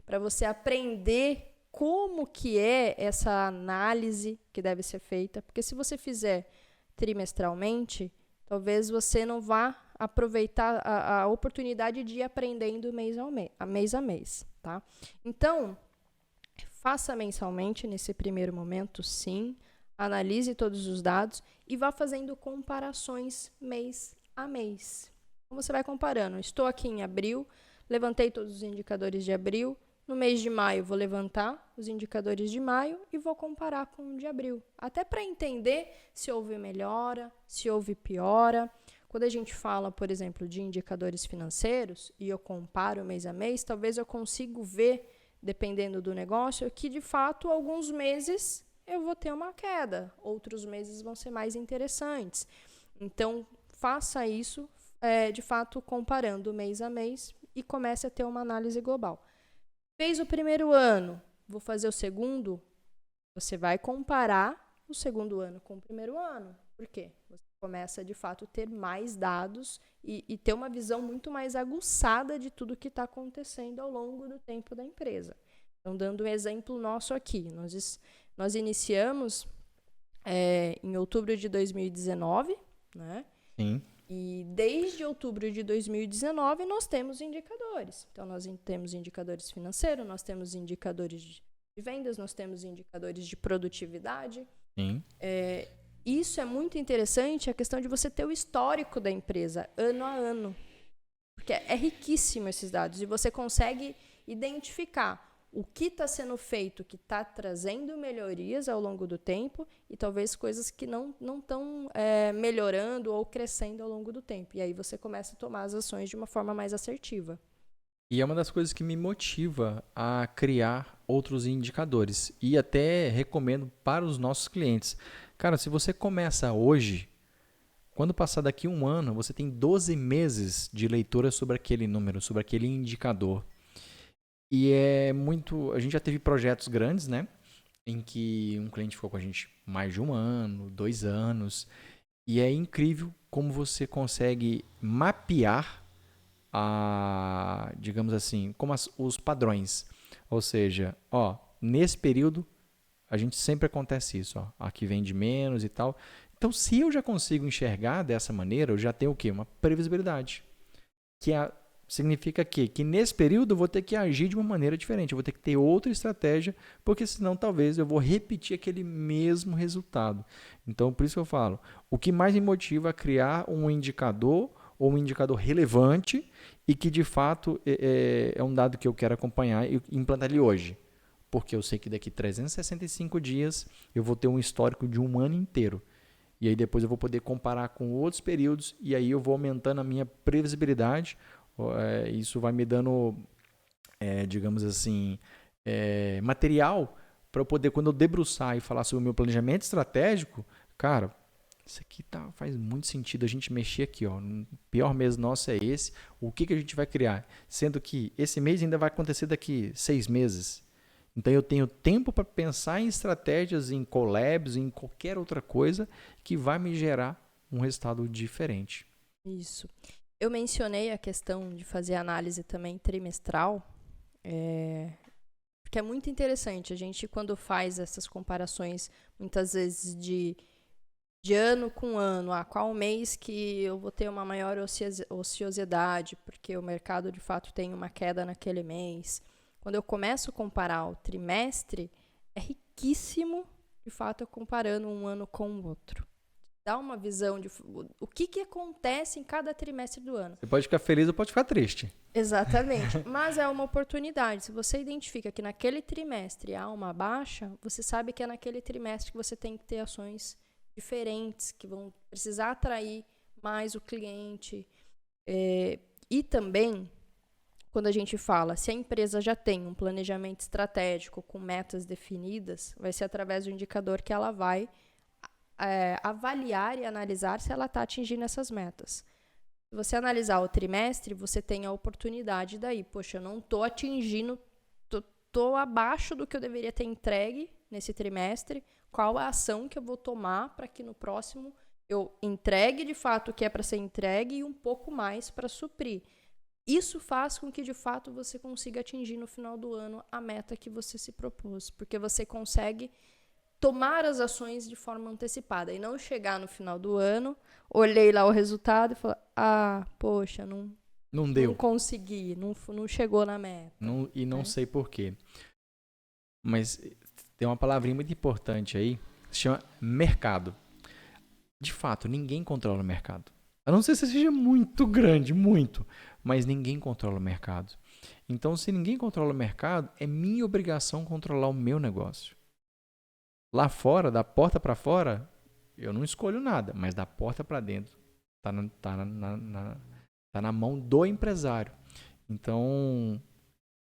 para você aprender como que é essa análise que deve ser feita, porque se você fizer trimestralmente, talvez você não vá aproveitar a oportunidade de ir aprendendo mês a mês, tá? Então, faça mensalmente nesse primeiro momento, sim, analise todos os dados e vá fazendo comparações mês a mês. Então, você vai comparando, estou aqui em abril, levantei todos os indicadores de abril, no mês de maio, vou levantar os indicadores de maio e vou comparar com o de abril. Até para entender se houve melhora, se houve piora. Quando a gente fala, por exemplo, de indicadores financeiros e eu comparo mês a mês, talvez eu consiga ver, dependendo do negócio, que de fato alguns meses eu vou ter uma queda, outros meses vão ser mais interessantes. Então, faça isso, de fato, comparando mês a mês e comece a ter uma análise global. Fez o primeiro ano, vou fazer o segundo, você vai comparar o segundo ano com o primeiro ano. Por quê? Você começa, de fato, a ter mais dados e ter uma visão muito mais aguçada de tudo que está acontecendo ao longo do tempo da empresa. Então, dando um exemplo nosso aqui, nós iniciamos em outubro de 2019, né? Sim. E desde outubro de 2019 nós temos indicadores. Então, nós temos indicadores financeiros, nós temos indicadores de vendas, nós temos indicadores de produtividade. Sim. Isso é muito interessante, a questão de você ter o histórico da empresa, ano a ano. Porque é riquíssimo esses dados e você consegue identificar o que está sendo feito, que está trazendo melhorias ao longo do tempo e talvez coisas que não estão melhorando ou crescendo ao longo do tempo. E aí você começa a tomar as ações de uma forma mais assertiva. E é uma das coisas que me motiva a criar outros indicadores. E até recomendo para os nossos clientes. Cara, se você começa hoje, quando passar daqui um ano, você tem 12 meses de leitura sobre aquele número, sobre aquele indicador. E é muito... A gente já teve projetos grandes, né? Em que um cliente ficou com a gente mais de um ano, 2 anos. E é incrível como você consegue mapear digamos assim, como os padrões. Ou seja, nesse período, a gente sempre acontece isso. Aqui vende menos e tal. Então, se eu já consigo enxergar dessa maneira, eu já tenho o quê? Uma previsibilidade. Significa que nesse período eu vou ter que agir de uma maneira diferente, eu vou ter que ter outra estratégia, porque senão talvez eu vou repetir aquele mesmo resultado. Então, por isso que eu falo, o que mais me motiva a criar um indicador ou um indicador relevante e que de fato é um dado que eu quero acompanhar e implantar ele hoje. Porque eu sei que daqui 365 dias eu vou ter um histórico de um ano inteiro. E aí depois eu vou poder comparar com outros períodos e aí eu vou aumentando a minha previsibilidade. Isso vai me dando, digamos assim, material para eu poder, quando eu debruçar e falar sobre o meu planejamento estratégico, cara, isso aqui faz muito sentido a gente mexer aqui. No pior mês nosso é esse. O que a gente vai criar? Sendo que esse mês ainda vai acontecer daqui 6 meses. Então eu tenho tempo para pensar em estratégias, em collabs, em qualquer outra coisa que vai me gerar um resultado diferente. Isso. Eu mencionei a questão de fazer análise também trimestral, porque é muito interessante. A gente, quando faz essas comparações, muitas vezes de ano com ano, qual mês que eu vou ter uma maior ociosidade, porque o mercado, de fato, tem uma queda naquele mês. Quando eu começo a comparar o trimestre, é riquíssimo, de fato, comparando um ano com o outro. Dá uma visão de o que acontece em cada trimestre do ano. Você pode ficar feliz ou pode ficar triste. Exatamente. Mas é uma oportunidade. Se você identifica que naquele trimestre há uma baixa, você sabe que é naquele trimestre que você tem que ter ações diferentes, que vão precisar atrair mais o cliente. E também, quando a gente fala, se a empresa já tem um planejamento estratégico com metas definidas, vai ser através do indicador que ela vai avaliar e analisar se ela está atingindo essas metas. Se você analisar o trimestre, você tem a oportunidade daí. Poxa, eu não estou atingindo, estou abaixo do que eu deveria ter entregue nesse trimestre. Qual a ação que eu vou tomar para que no próximo eu entregue de fato o que é para ser entregue e um pouco mais para suprir. Isso faz com que de fato você consiga atingir no final do ano a meta que você se propôs, porque você consegue tomar as ações de forma antecipada e não chegar no final do ano, olhei lá o resultado e falar, poxa, não deu. Não consegui, não chegou na meta. Não sei por quê. Mas tem uma palavrinha muito importante aí, que se chama mercado. De fato, ninguém controla o mercado. A não ser se seja muito grande, muito, mas ninguém controla o mercado. Então, se ninguém controla o mercado, é minha obrigação controlar o meu negócio. Lá fora, da porta para fora, eu não escolho nada, mas da porta para dentro tá na mão do empresário. Então,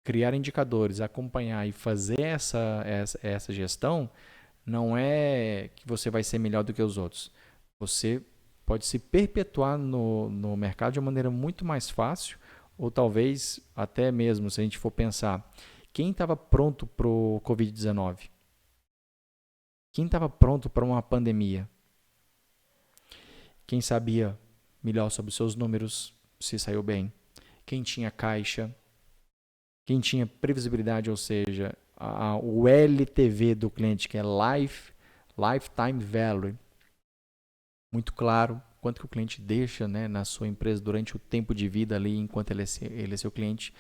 criar indicadores, acompanhar e fazer essa gestão não é que você vai ser melhor do que os outros. Você pode se perpetuar no mercado de uma maneira muito mais fácil, ou talvez até mesmo, se a gente for pensar, quem estava pronto para o Covid-19? Quem estava pronto para uma pandemia? Quem sabia melhor sobre os seus números, se saiu bem? Quem tinha caixa? Quem tinha previsibilidade, ou seja, o LTV do cliente, que é Lifetime Value. Muito claro quanto que o cliente deixa, né, na sua empresa durante o tempo de vida ali, enquanto ele é seu cliente.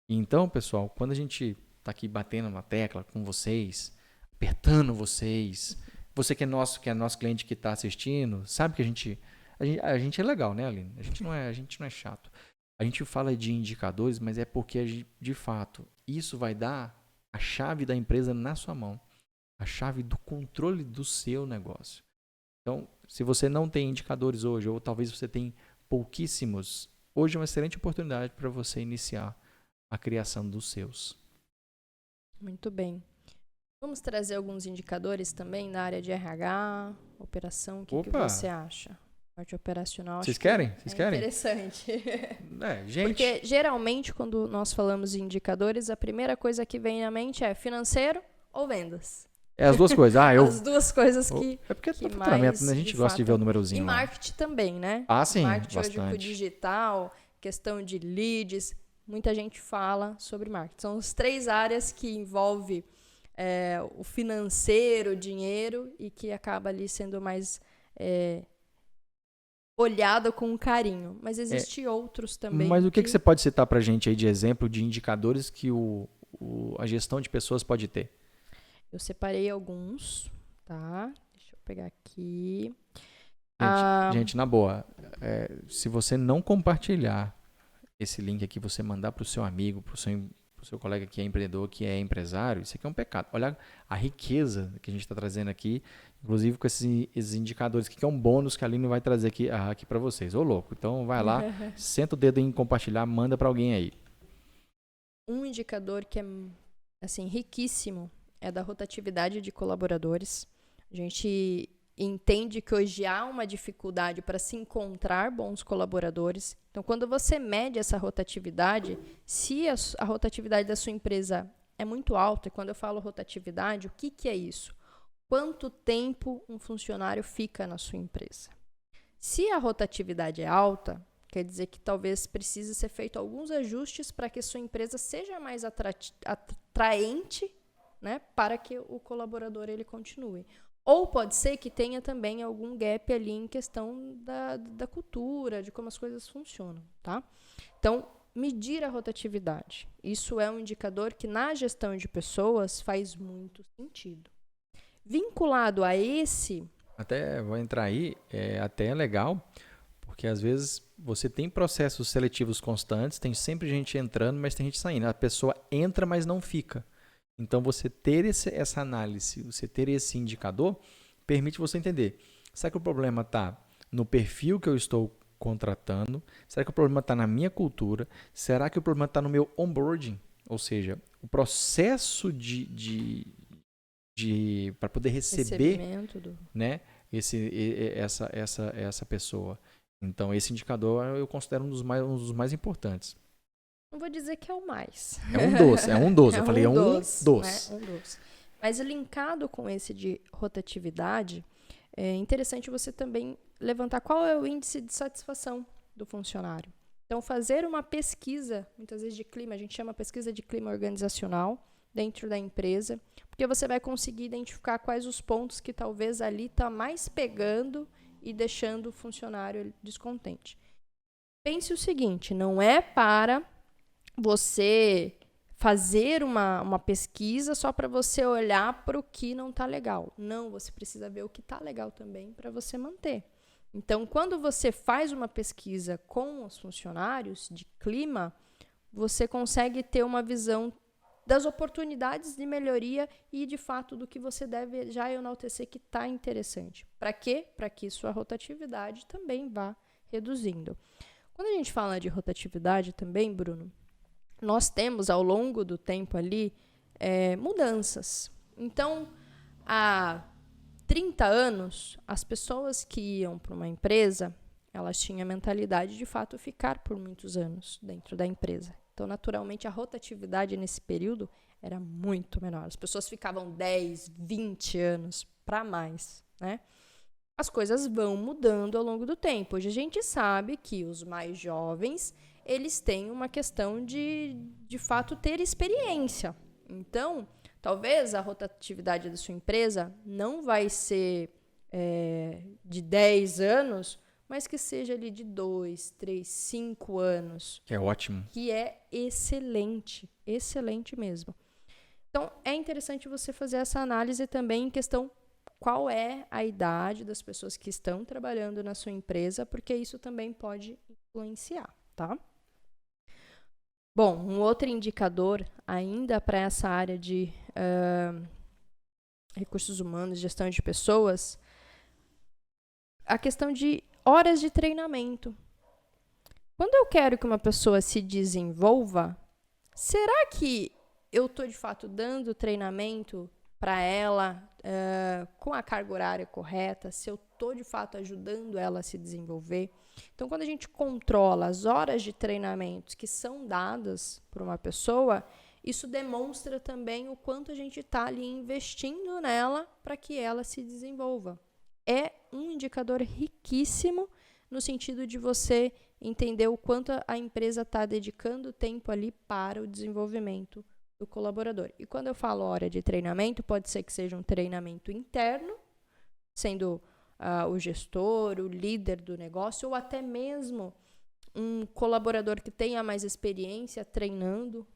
Então, pessoal, quando a gente está aqui batendo na tecla com vocês, apertando vocês, você que é nosso cliente que está assistindo, sabe que a gente é legal, né, Aline? A gente não é chato. A gente fala de indicadores, mas é porque, de fato, isso vai dar a chave da empresa na sua mão, a chave do controle do seu negócio. Então, se você não tem indicadores hoje, ou talvez você tenha pouquíssimos, hoje é uma excelente oportunidade para você iniciar a criação dos seus. Muito bem. Vamos trazer alguns indicadores também na área de RH, operação. O que você acha? Parte operacional. Vocês querem? Interessante. Gente. Porque geralmente quando nós falamos de indicadores, a primeira coisa que vem na mente é financeiro ou vendas. É as duas coisas. As duas coisas que. É porque é faturamento, né? A gente gosta de ver o númerozinho. E marketing também, né? Sim. Marketing bastante. Hoje com digital, questão de leads. Muita gente fala sobre marketing. São as 3 áreas que envolvem o financeiro, o dinheiro, e que acaba ali sendo mais olhado com carinho. Mas existem outros também. Mas o que você pode citar para a gente aí de exemplo de indicadores que a gestão de pessoas pode ter? Eu separei alguns, tá? Deixa eu pegar aqui. Gente, na boa, se você não compartilhar esse link aqui, você mandar para o seu amigo, para o seu colega que é empreendedor, que é empresário, isso aqui é um pecado. Olha a riqueza que a gente está trazendo aqui, inclusive com esses indicadores, que é um bônus que a Aline vai trazer aqui para vocês. Ô, louco, então vai lá, senta o dedo em compartilhar, manda para alguém aí. Um indicador que é assim, riquíssimo é da rotatividade de colaboradores. A gente entende que hoje há uma dificuldade para se encontrar bons colaboradores. Então, quando você mede essa rotatividade, se a rotatividade da sua empresa é muito alta, e quando eu falo rotatividade, o que é isso? Quanto tempo um funcionário fica na sua empresa? Se a rotatividade é alta, quer dizer que talvez precise ser feito alguns ajustes para que a sua empresa seja mais atraente, né, para que o colaborador ele continue. Ou pode ser que tenha também algum gap ali em questão da cultura, de como as coisas funcionam, tá? Então, medir a rotatividade. Isso é um indicador que na gestão de pessoas faz muito sentido. Vinculado a esse, Até vou entrar aí, é até legal, porque às vezes você tem processos seletivos constantes, tem sempre gente entrando, mas tem gente saindo. A pessoa entra, mas não fica. Então, você ter essa análise, você ter esse indicador, permite você entender. Será que o problema está no perfil que eu estou contratando? Será que o problema está na minha cultura? Será que o problema está no meu onboarding? Ou seja, o processo para poder receber, né, essa pessoa. Então, esse indicador eu considero um dos mais importantes. Não vou dizer que é o mais. É um dos. Eu falei dos. Né? Um dos. Mas linkado com esse de rotatividade, é interessante você também levantar qual é o índice de satisfação do funcionário. Então, fazer uma pesquisa, muitas vezes de clima, a gente chama pesquisa de clima organizacional dentro da empresa, porque você vai conseguir identificar quais os pontos que talvez ali está mais pegando e deixando o funcionário descontente. Pense o seguinte, não é para você fazer uma pesquisa só para você olhar para o que não está legal. Não, você precisa ver o que está legal também para você manter. Então, quando você faz uma pesquisa com os funcionários de clima, você consegue ter uma visão das oportunidades de melhoria e, de fato, do que você deve já enaltecer que está interessante. Para quê? Para que sua rotatividade também vá reduzindo. Quando a gente fala de rotatividade também, Bruno, nós temos, ao longo do tempo ali, mudanças. Então, há 30 anos, as pessoas que iam para uma empresa, elas tinham a mentalidade de fato ficar por muitos anos dentro da empresa. Então, naturalmente, a rotatividade nesse período era muito menor. As pessoas ficavam 10, 20 anos para mais, né? As coisas vão mudando ao longo do tempo. Hoje a gente sabe que os mais jovens, eles têm uma questão de fato, ter experiência. Então, talvez a rotatividade da sua empresa não vai ser de 10 anos, mas que seja ali de 2, 3, 5 anos. Que é ótimo. Que é excelente, excelente mesmo. Então, é interessante você fazer essa análise também em questão qual é a idade das pessoas que estão trabalhando na sua empresa, porque isso também pode influenciar, tá? Bom, um outro indicador ainda para essa área de recursos humanos, gestão de pessoas, a questão de horas de treinamento. Quando eu quero que uma pessoa se desenvolva, será que eu estou, de fato, dando treinamento para ela com a carga horária correta? Se eu estou, de fato, ajudando ela a se desenvolver? Então, quando a gente controla as horas de treinamentos que são dadas por uma pessoa, isso demonstra também o quanto a gente está ali investindo nela para que ela se desenvolva. É um indicador riquíssimo no sentido de você entender o quanto a empresa está dedicando tempo ali para o desenvolvimento do colaborador. E quando eu falo hora de treinamento, pode ser que seja um treinamento interno, sendo o gestor, o líder do negócio, ou até mesmo um colaborador que tenha mais experiência treinando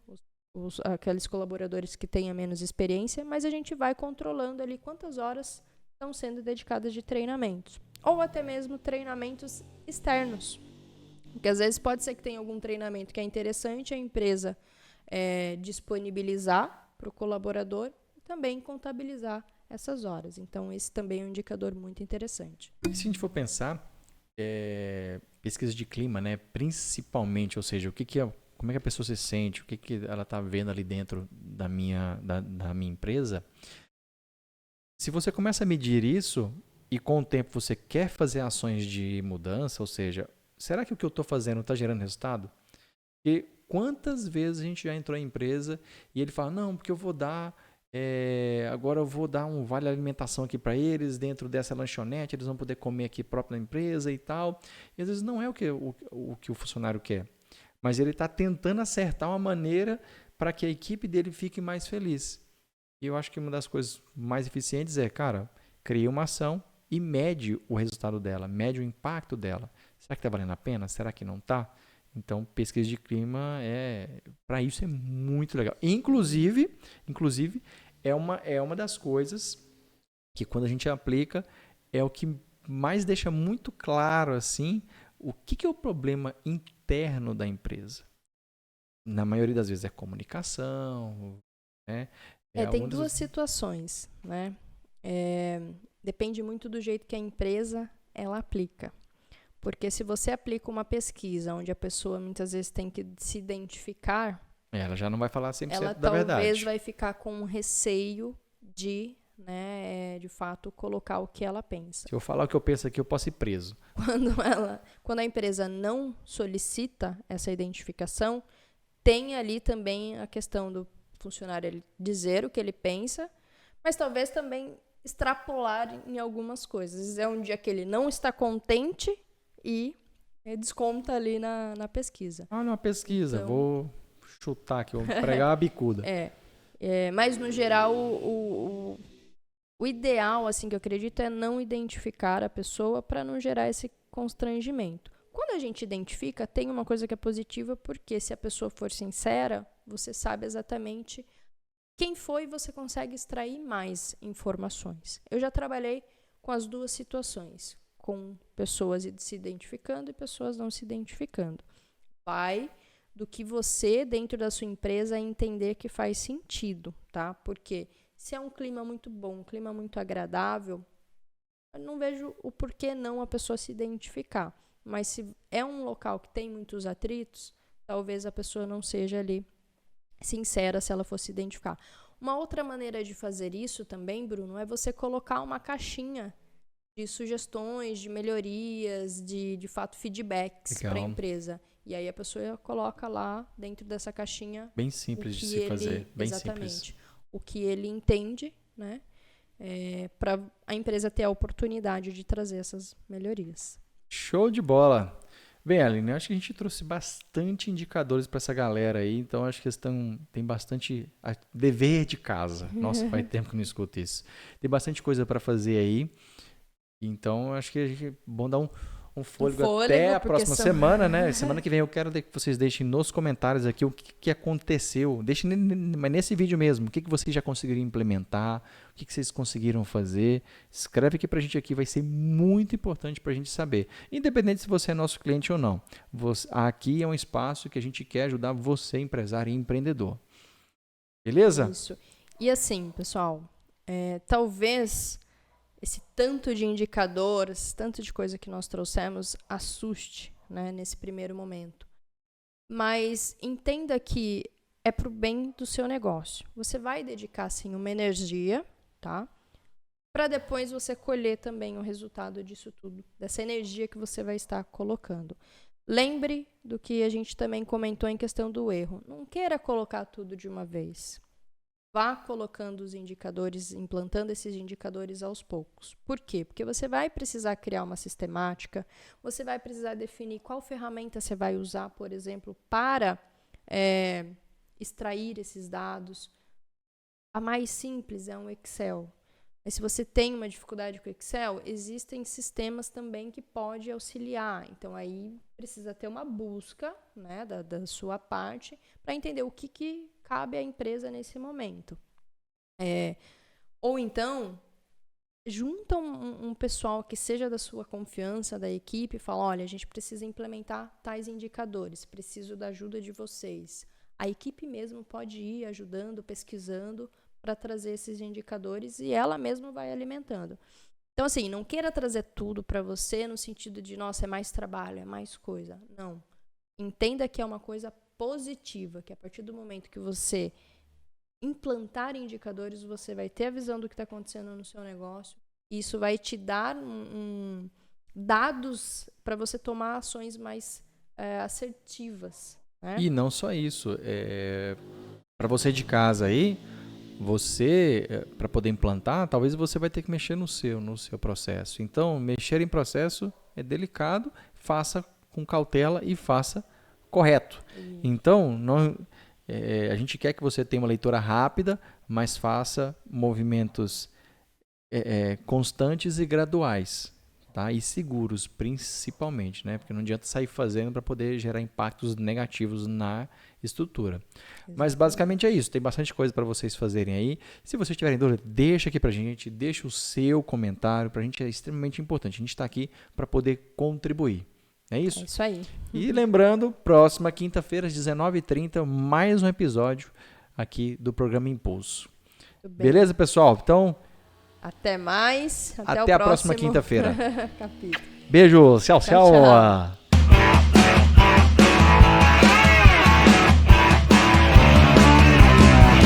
aqueles colaboradores que tenham menos experiência, mas a gente vai controlando ali quantas horas estão sendo dedicadas de treinamentos. Ou até mesmo treinamentos externos. Porque às vezes pode ser que tenha algum treinamento que é interessante a empresa disponibilizar para o colaborador e também contabilizar essas horas. Então, esse também é um indicador muito interessante. Se a gente for pensar, pesquisa de clima, né? Principalmente, ou seja, como é que a pessoa se sente, o que ela está vendo ali dentro da minha empresa. Se você começa a medir isso e com o tempo você quer fazer ações de mudança, ou seja, será que o que eu estou fazendo está gerando resultado? Porque quantas vezes a gente já entrou em empresa e ele fala, não, porque eu vou dar, agora eu vou dar um vale alimentação aqui para eles, dentro dessa lanchonete, eles vão poder comer aqui próprio na empresa e tal. E às vezes não é o que o funcionário quer, mas ele está tentando acertar uma maneira para que a equipe dele fique mais feliz. E eu acho que uma das coisas mais eficientes cria uma ação e mede o resultado dela, mede o impacto dela. Será que está valendo a pena? Será que não está? Então, pesquisa de clima para isso é muito legal. Inclusive é uma das coisas que quando a gente aplica, é o que mais deixa muito claro assim o que é o problema interno da empresa. Na maioria das vezes é comunicação, né? Tem duas situações, né? Depende muito do jeito que a empresa ela aplica. Porque se você aplica uma pesquisa onde a pessoa muitas vezes tem que se identificar, ela já não vai falar 100% ela da verdade. talvez vai ficar com um receio de, né, de fato, colocar o que ela pensa. Se eu falar o que eu penso aqui, eu posso ir preso. Quando a empresa não solicita essa identificação, tem ali também a questão do funcionário ele dizer o que ele pensa, mas talvez também extrapolar em algumas coisas. É um dia que ele não está contente e desconta ali na pesquisa. Na pesquisa, então, vou chutar aqui, vou pregar uma bicuda. Mas, no geral, o ideal, assim, que eu acredito, é não identificar a pessoa para não gerar esse constrangimento. Quando a gente identifica, tem uma coisa que é positiva, porque se a pessoa for sincera, você sabe exatamente quem foi e você consegue extrair mais informações. Eu já trabalhei com as duas situações, com pessoas se identificando e pessoas não se identificando. Vai do que você, dentro da sua empresa, entender que faz sentido, tá? Porque se é um clima muito bom, um clima muito agradável, eu não vejo o porquê não a pessoa se identificar. Mas se é um local que tem muitos atritos, talvez a pessoa não seja ali sincera se ela for se identificar. Uma outra maneira de fazer isso também, Bruno, é você colocar uma caixinha de sugestões, de melhorias, de fato feedbacks para a empresa. E aí a pessoa coloca lá dentro dessa caixinha bem simples de se fazer, bem exatamente, simples. O que ele entende, né, para a empresa ter a oportunidade de trazer essas melhorias. Show de bola! Bem, Aline, eu acho que a gente trouxe bastante indicadores para essa galera aí, então acho que eles tem bastante dever de casa. Nossa, faz tempo que eu não escuto isso. Tem bastante coisa para fazer aí, então acho que é bom dar um fôlego até a próxima semana, né? Semana que vem eu quero que vocês deixem nos comentários aqui o que aconteceu. Deixem mas nesse vídeo mesmo, o que vocês já conseguiram implementar, o que vocês conseguiram fazer. Escreve aqui pra gente aqui, vai ser muito importante pra gente saber. Independente se você é nosso cliente ou não. Aqui é um espaço que a gente quer ajudar você, empresário e empreendedor. Beleza? Isso. E assim, pessoal, talvez esse tanto de indicadores, tanto de coisa que nós trouxemos, assuste, né, nesse primeiro momento. Mas entenda que é para o bem do seu negócio. Você vai dedicar, sim, uma energia, tá? Para depois você colher também o resultado disso tudo, dessa energia que você vai estar colocando. Lembre do que a gente também comentou em questão do erro. Não queira colocar tudo de uma vez. Vá colocando os indicadores, implantando esses indicadores aos poucos. Por quê? Porque você vai precisar criar uma sistemática, você vai precisar definir qual ferramenta você vai usar, por exemplo, para extrair esses dados. A mais simples é um Excel. Mas se você tem uma dificuldade com o Excel, existem sistemas também que podem auxiliar. Então, aí precisa ter uma busca, né, da sua parte para entender o que cabe à empresa nesse momento. Ou então, junta um pessoal que seja da sua confiança, da equipe, e fala, olha, a gente precisa implementar tais indicadores, preciso da ajuda de vocês. A equipe mesmo pode ir ajudando, pesquisando, para trazer esses indicadores e ela mesma vai alimentando. Então, assim, não queira trazer tudo para você no sentido de, nossa, é mais trabalho, é mais coisa. Não. Entenda que é uma coisa positiva, que a partir do momento que você implantar indicadores, você vai ter a visão do que está acontecendo no seu negócio e isso vai te dar dados para você tomar ações mais assertivas. Né? E não só isso. Para você de casa aí, para poder implantar, talvez você vai ter que mexer no seu processo. Então, mexer em processo é delicado, faça com cautela e faça correto. Então, a gente quer que você tenha uma leitura rápida, mas faça movimentos constantes e graduais. tá? E seguros, principalmente, né? Porque não adianta sair fazendo para poder gerar impactos negativos na estrutura. Mas basicamente é isso. Tem bastante coisa para vocês fazerem aí. Se vocês tiverem dúvida, deixa aqui para a gente, deixa o seu comentário. Para a gente é extremamente importante. A gente está aqui para poder contribuir. É isso? É isso aí. E lembrando, próxima quinta-feira, às 19h30, mais um episódio aqui do programa Impulso. Beleza, pessoal? Então, até mais. Até a próxima quinta-feira. capítulo. Beijo. Tchau, tchau. Tchau, tchau.